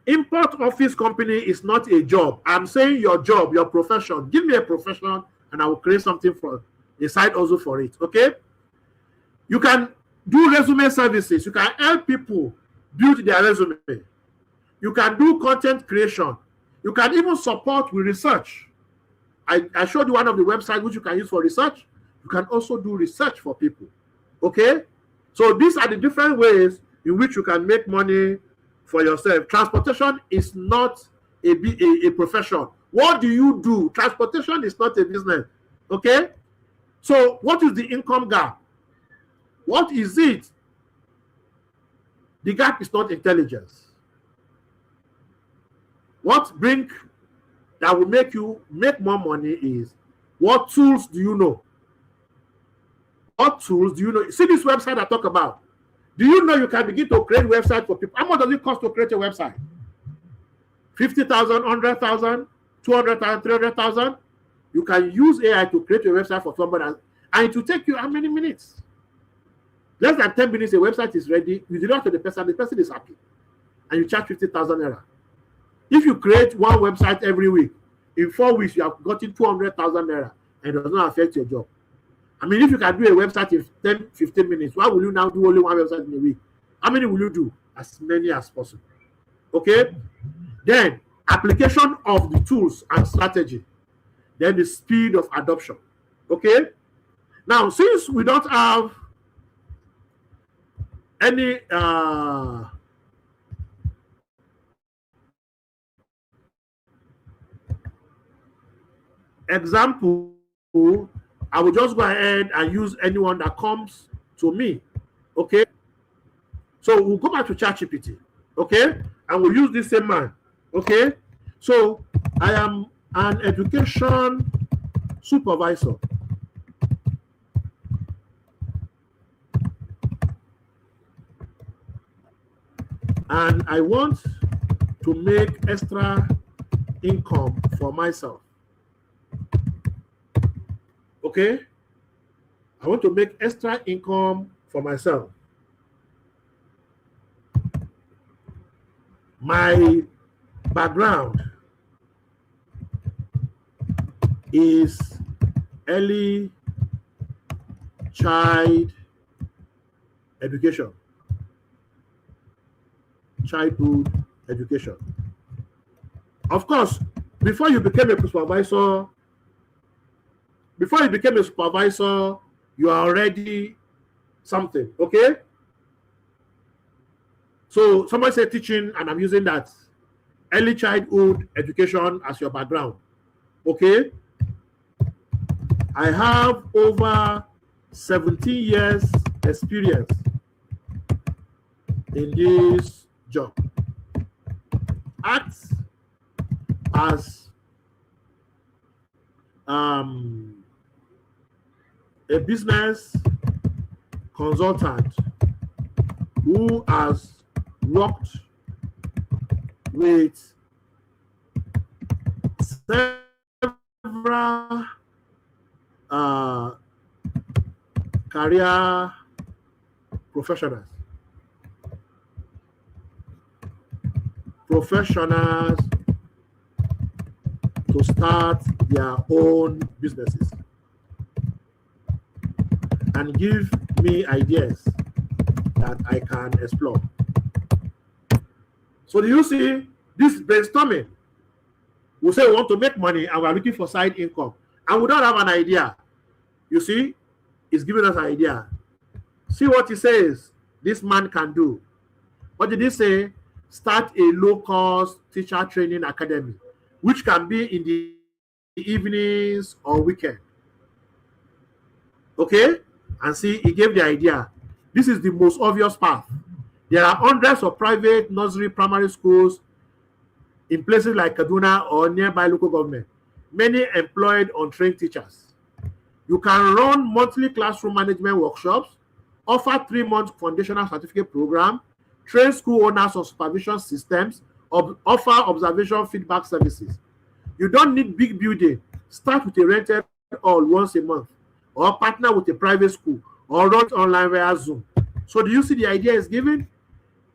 Import office company is not a job. I'm saying your job, your profession. Give me a profession and I will create something for a side also for it. Okay? You can do resume services. You can help people build their resume. You can do content creation. You can even support with research. I showed you one of the websites which you can use for research. You can also do research for people. Okay? So these are the different ways in which you can make money for yourself. Transportation is not a profession. What do you do? Transportation is not a business. Okay? So what is the income gap? What is it? The gap is not intelligence. What that will make you make more money is what tools do you know? What tools do you know? See this website I talk about. Do you know you can begin to create websites for people? How much does it cost to create a website? 50,000, 100,000, 200,000, 300,000. You can use AI to create a website for somebody else, and it will take you how many minutes? Less than 10 minutes, a website is ready. You deliver to the person is happy, and you charge 50,000 naira. If you create one website every week, in 4 weeks, you have gotten 200,000 naira, and it does not affect your job. I mean, if you can do a website in 10, 15 minutes, why will you now do only one website in a week? How many will you do? As many as possible. Okay? Then, application of the tools and strategy. Then the speed of adoption. Okay? Now, since we don't have any example, I will just go ahead and use anyone that comes to me. Okay? So we'll go back to ChatGPT. Okay? And we'll use this same man. Okay? So I am an education supervisor. And I want to make extra income for myself. Okay? I want to make extra income for myself. My background is early child education. Childhood education. Of course, before you became a supervisor, you are already something, okay? So somebody said teaching, and I'm using that. Early childhood education as your background, okay? I have over 17 years experience in this job. Act as um, a business consultant who has worked with several career professionals to start their own businesses and give me ideas that I can explore. So do you see this brainstorming? We say we want to make money and we're looking for side income and we don't have an idea. You see, he's giving us an idea. See what he says this man can do. What did he say? Start a low-cost teacher training academy, which can be in the evenings or weekend. Okay? And see, he gave the idea. This is the most obvious path. There are hundreds of private nursery primary schools in places like Kaduna or nearby local government. Many employed untrained teachers. You can run monthly classroom management workshops, offer 3-month foundational certificate program, train school owners on supervision systems, offer observation feedback services. You don't need big building. Start with a rented hall once a month, or partner with a private school, or run online via Zoom. So do you see the idea is given?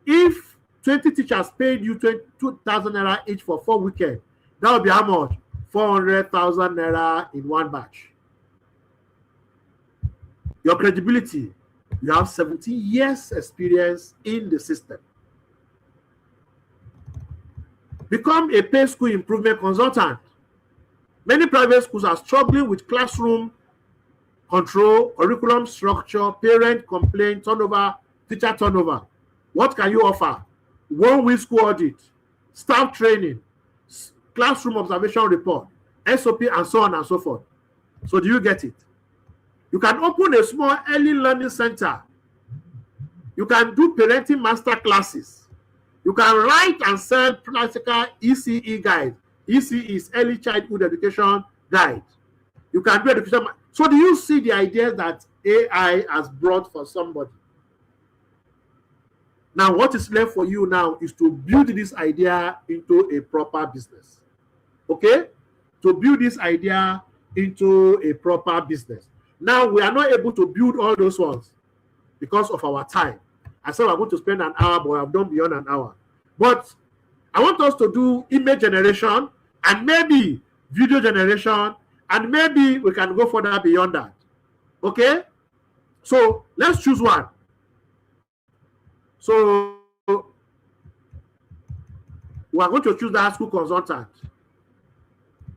If 20 teachers paid you 2,000 naira each for 4 weekends, that would be how much? 400,000 naira in one batch. Your credibility, you have 17 years experience in the system. Become a paid school improvement consultant. Many private schools are struggling with classroom control, curriculum structure, parent complaint, turnover, teacher turnover. What can you offer? 1-week school audit, staff training, classroom observation report, SOP, and so on and so forth. So do you get it? You can open a small early learning center. You can do parenting master classes. You can write and sell practical ECE guide. ECE is early childhood education guide. You can do education. So do you see the idea that AI has brought for somebody? Now, what is left for you now is to build this idea into a proper business. Okay? To build this idea into a proper business. Now, we are not able to build all those ones because of our time. I said we're going to spend an hour, but I've done beyond an hour. But I want us to do image generation and maybe video generation, and maybe we can go further beyond that. Okay? So let's choose one. So we are going to choose that school consultant.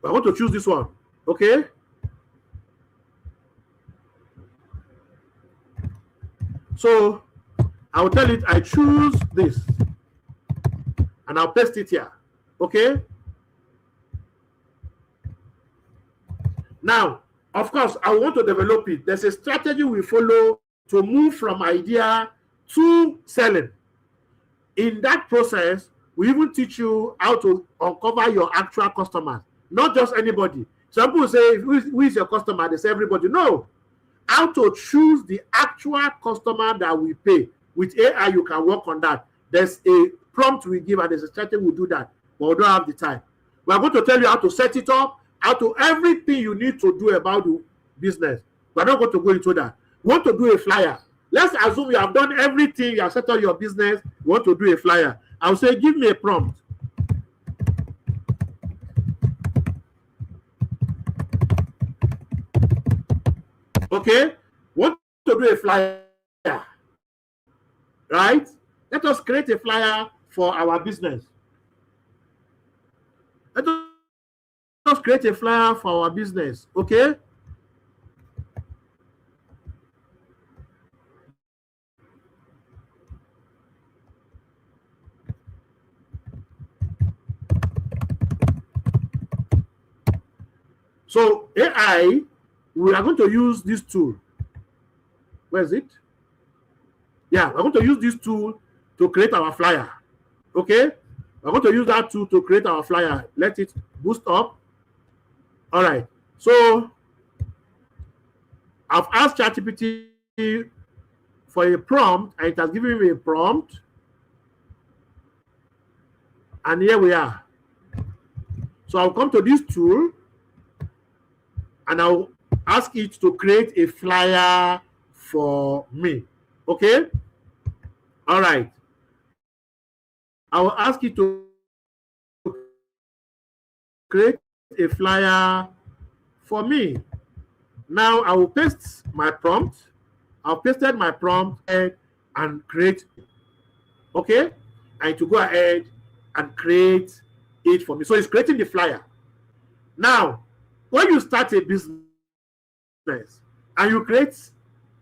We are going to choose this one. Okay? So I will tell it I choose this and I'll paste it here. Okay? Now, of course, I want to develop it. There's a strategy we follow to move from idea to selling. In that process, we even teach you how to uncover your actual customers, not just anybody. Some people say, who is your customer? They say everybody. No. How to choose the actual customer that we pay. With AI, you can work on that. There's a prompt we give, and there's a strategy we do that, but we don't have the time. We are going to tell you how to set it up, how to everything you need to do about the business. We're not going to go into that. We want to do a flyer. Let's assume you have done everything, you have set up your business, you want to do a flyer. I'll say, give me a prompt. Okay? Want to do a flyer. Right? Let us create a flyer for our business. Let us create a flyer for our business. Okay? So AI, we are going to use this tool. Where is it? Yeah, we're going to use this tool to create our flyer. Okay? We're going to use that tool to create our flyer. Let it boost up. All right. So I've asked ChatGPT for a prompt, and it has given me a prompt. And here we are. So I'll come to this tool and I'll ask it to create a flyer for me. Okay? All right. I will ask it to create a flyer for me. Now I will paste my prompt. I've pasted my prompt and create. Okay? And to go ahead and create it for me. So it's creating the flyer. Now, when you start a business and you create,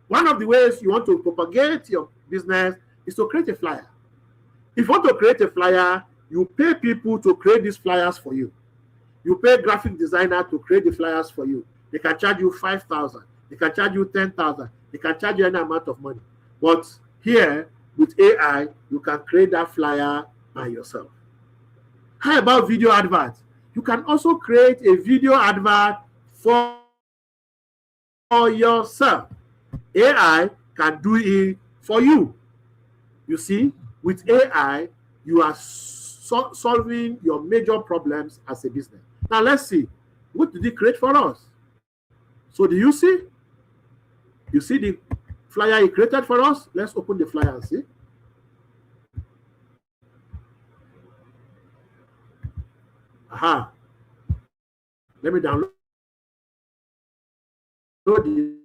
one of the ways you want to propagate your business is to create a flyer. If you want to create a flyer, you pay people to create these flyers for you. You pay graphic designer to create the flyers for you. They can charge you 5,000. They can charge you 10,000. They can charge you any amount of money. But here, with AI, you can create that flyer by yourself. How about video adverts? You can also create a video advert for yourself. AI can do it for you. You see, with AI, you are solving your major problems as a business. Now, let's see. What did it create for us? So, do you see? You see the flyer he created for us? Let's open the flyer and see. Aha. Let me download it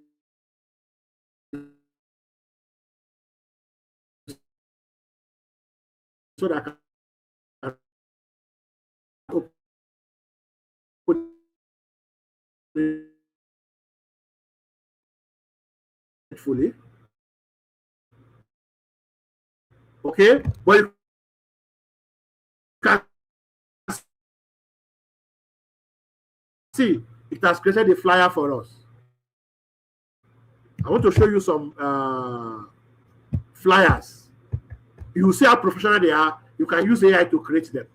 so that I can open it fully. Okay, but you can see it has created a flyer for us. I want to show you some flyers. You see how professional they are. You can use AI to create them.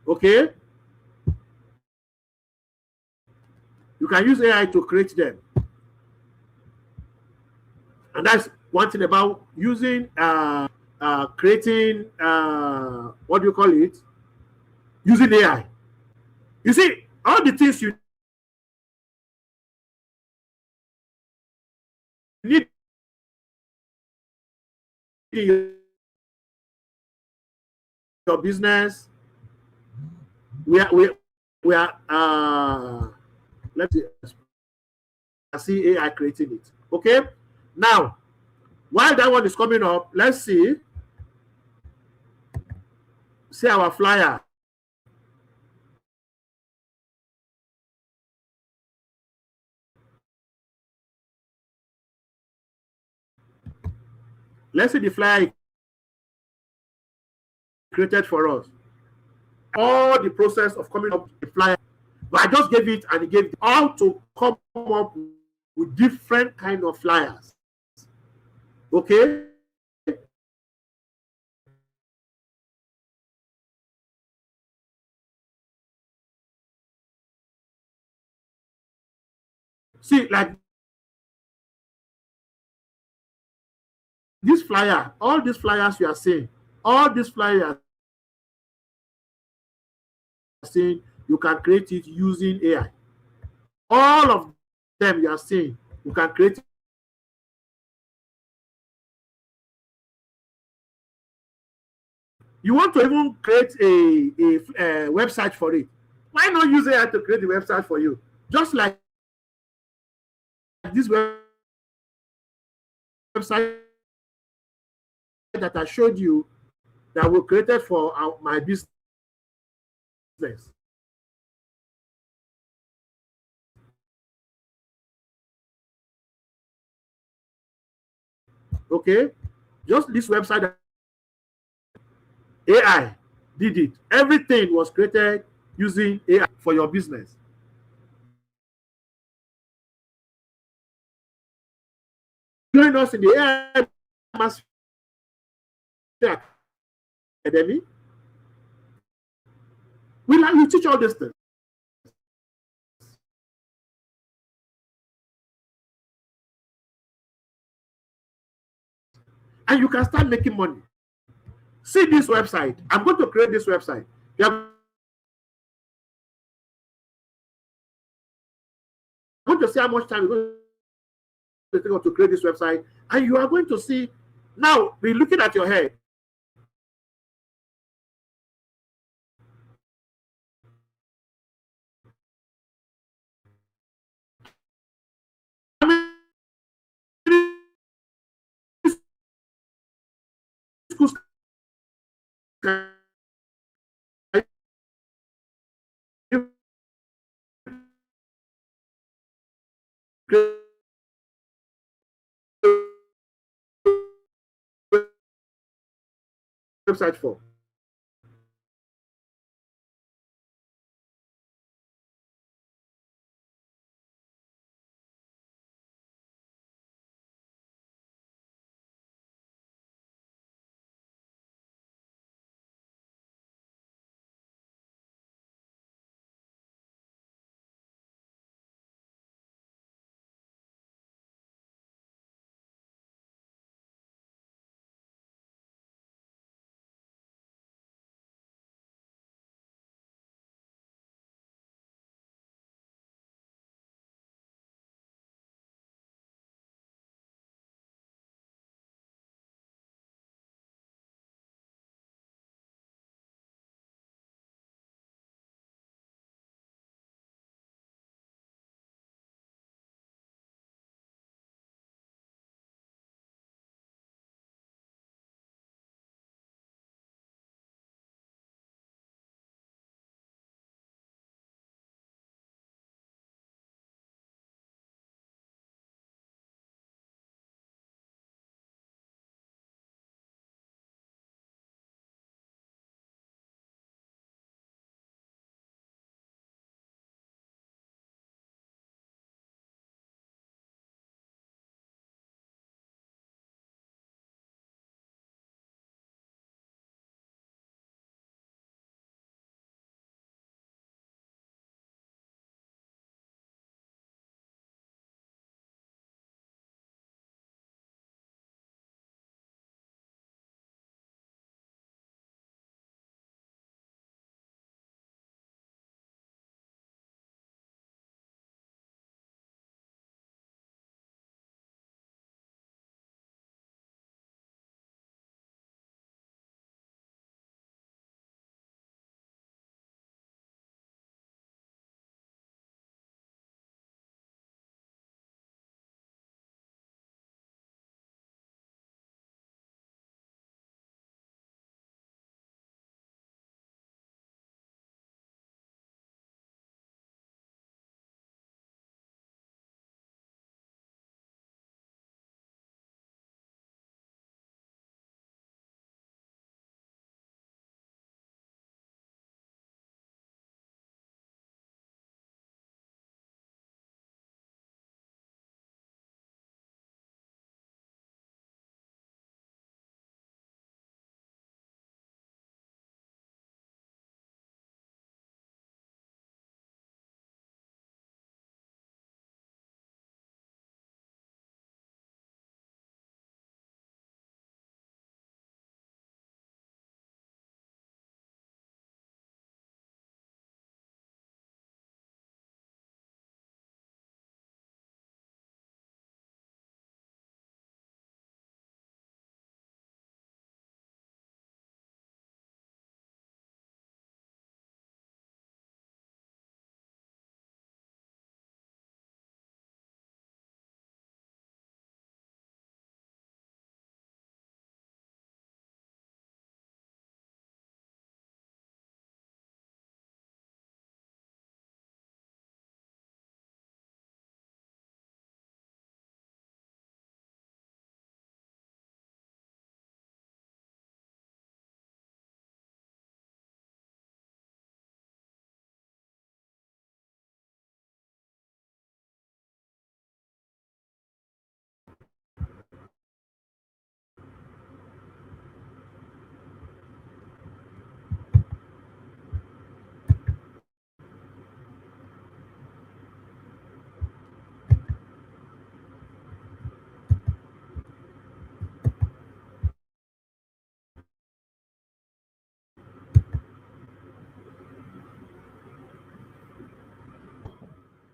Okay, you can use AI to create them, and that's one thing about using creating what do you call it? Using AI. You see all the things you need in your business. We are let's see AI creating it. Okay, now while that one is coming up, let's see our flyer. Let's see the flyer created for us. All the process of coming up with the flyer, but I just gave it and it gave how to come up with different kind of flyers. Okay. See, like this flyer, all these flyers you are seeing, all these flyers seeing, you can create it using AI. All of them you are seeing, you can create it. You want to even create a website for it. Why not use AI to create the website for you? Just like this website that I showed you that we created for my business. Okay, just this website, AI did it. Everything was created using AI for your business. Join us in the AI Master Academy. We teach all these things. and you can start making money. See this website. I'm going to create this website. You are going to see how much time you're going to take to create this website, and you are going to see now. Be looking at your head. How many schools can you create website for?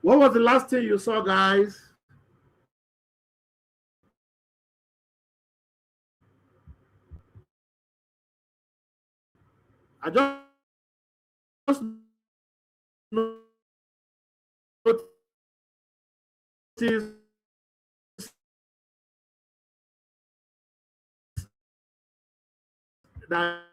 What was the last thing you saw, guys? I just noticed that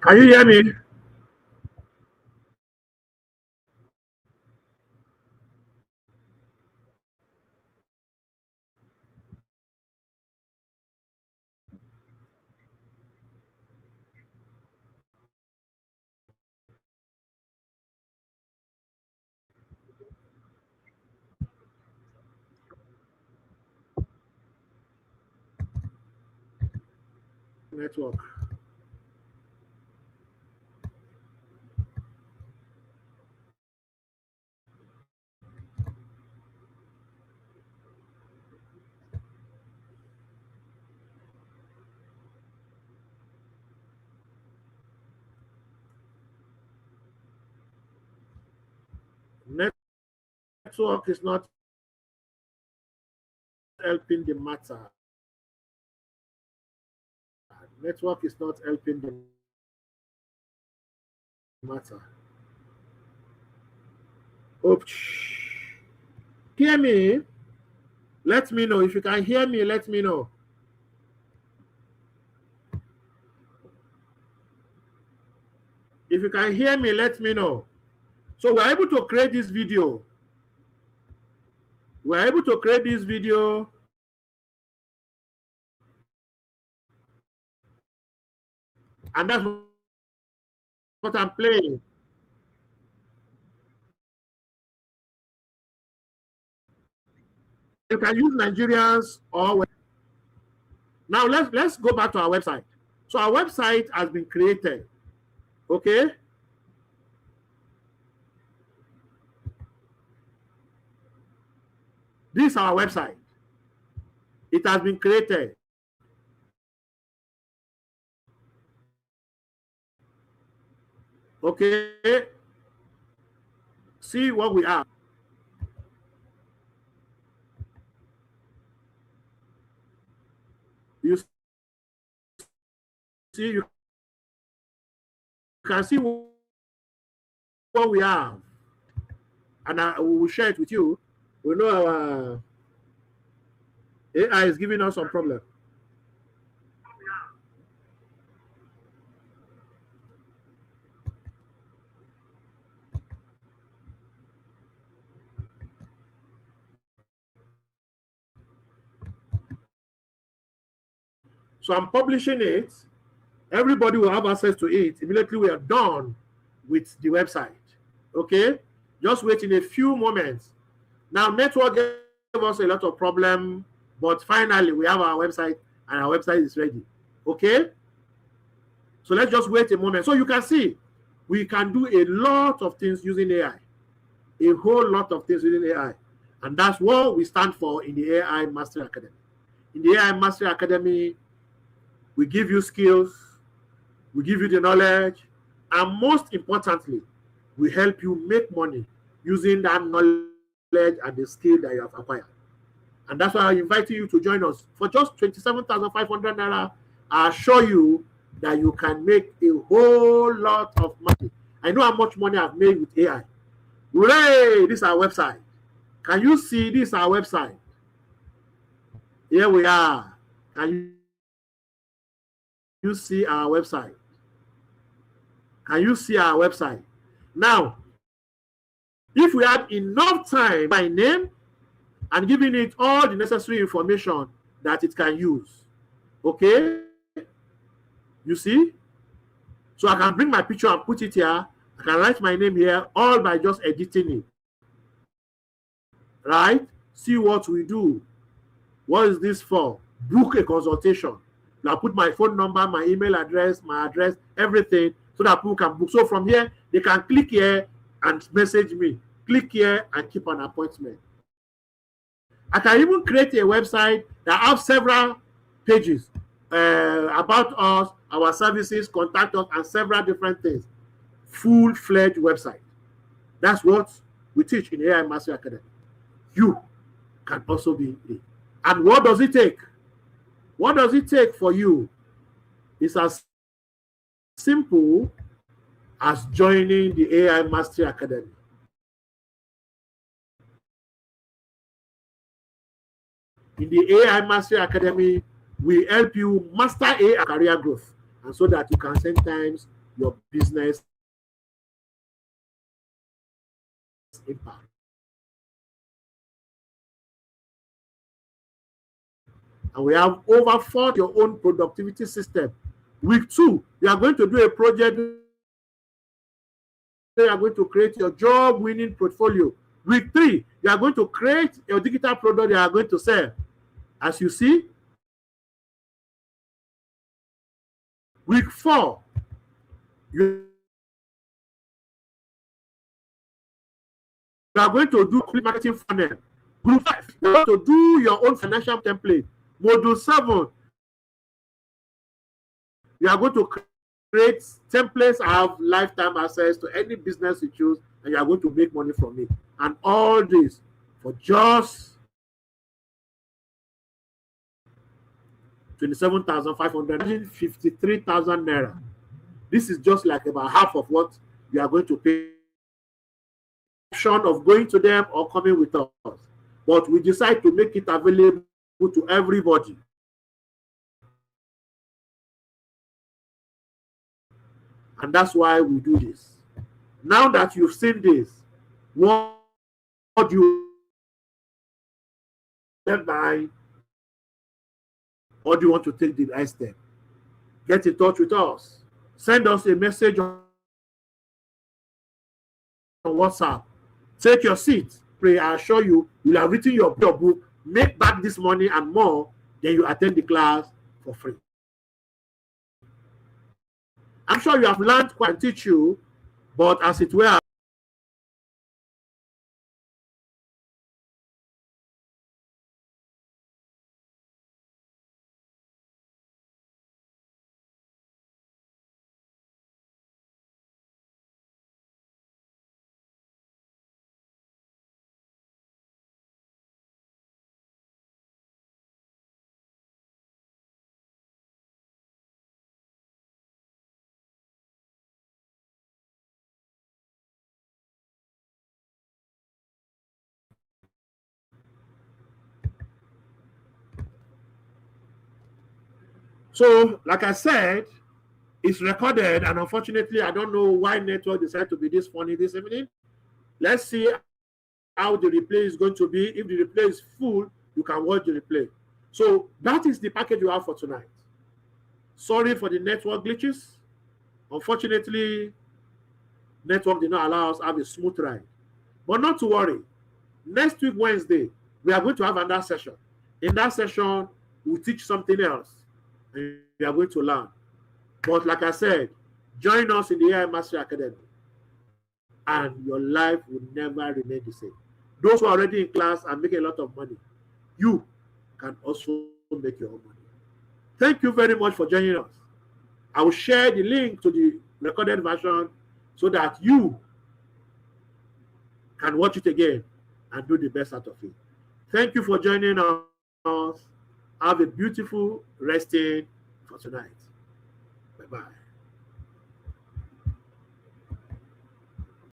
can you hear me? Network. Network is not helping the matter. Network is not helping the matter. Oops. Hear me? Let me know. If you can hear me, let me know. If you can hear me, let me know. So we're able to create this video. We're able to create this video. And that's what I'm playing. You can use Nigerians or now let's go back to our website. So our website has been created. Okay. This is our website. It has been created. Okay. See what we have. You see, you can see what we have, and I will share it with you. We know our AI is giving us some problem. So I'm publishing it. Everybody will have access to it immediately we are done with the website. Okay? Just wait in a few moments. Now, network gave us a lot of problem, but finally we have our website and our website is ready. Okay? So let's just wait a moment. So you can see we can do a lot of things using AI. A whole lot of things using AI. And that's what we stand for in the AI Mastery Academy. In the AI Mastery Academy, we give you skills, we give you the knowledge, and most importantly, we help you make money using that knowledge and the skill that you have acquired. And that's why I'm inviting you to join us. For just 27,500 naira, I assure you that you can make a whole lot of money. I know how much money I've made with AI. Hooray! This is our website. Can you see this is our website? Here we are. Can you see our website? Can you see our website? Now, if we had enough time by name and giving it all the necessary information that it can use, okay? You see? So I can bring my picture and put it here. I can write my name here all by just editing it. Right? See what we do. What is this for? Book a consultation. I put my phone number, my email address, my address, everything, so that people can book. So from here, they can click here and message me. Click here and keep an appointment. I can even create a website that has several pages about us, our services, contact us, and several different things. Full-fledged website. That's what we teach in AI Mastery Academy. You can also be it. And what does it take? What does it take for you? It's as simple as joining the AI Mastery Academy. In the AI Mastery Academy, we help you master AI career growth, and so that you can send times your business impact. And we have over 40 your own productivity system. Week 2, you are going to do a project. You are going to create your job winning portfolio. Week 3, you are going to create your digital product you are going to sell. As you see, week 4, you are going to do marketing funnel. Group 5, you are going to do your own financial template. Module 7, you are going to create templates and have lifetime access to any business you choose, and you are going to make money from it. And all this for just 27,500, 53,000 naira. This is just like about half of what you are going to pay. Option of going to them or coming with us, but we decide to make it available to everybody. And that's why we do this. Now that you've seen this, what do you left behind, or do you want to take the next step? Get in touch with us. Send us a message on WhatsApp. Take your seat. Pray, I assure you, you'll have written your book, make back this money and more, then you attend the class for free. I'm sure you have learned quite and teach you, but as it were, So, like I said, it's recorded, and unfortunately, I don't know why network decided to be this funny this evening. Let's see how the replay is going to be. If the replay is full, you can watch the replay. So that is the package you have for tonight. Sorry for the network glitches. Unfortunately, network did not allow us to have a smooth ride. But not to worry. Next week, Wednesday, we are going to have another session. In that session, we'll teach something else, and we are going to learn. But like I said, join us in the AI Mastery Academy, and your life will never remain the same. Those who are already in class and making a lot of money, you can also make your own money. Thank you very much for joining us. I will share the link to the recorded version so that you can watch it again and do the best out of it. Thank you for joining us. Have a beautiful resting for tonight. Bye-bye.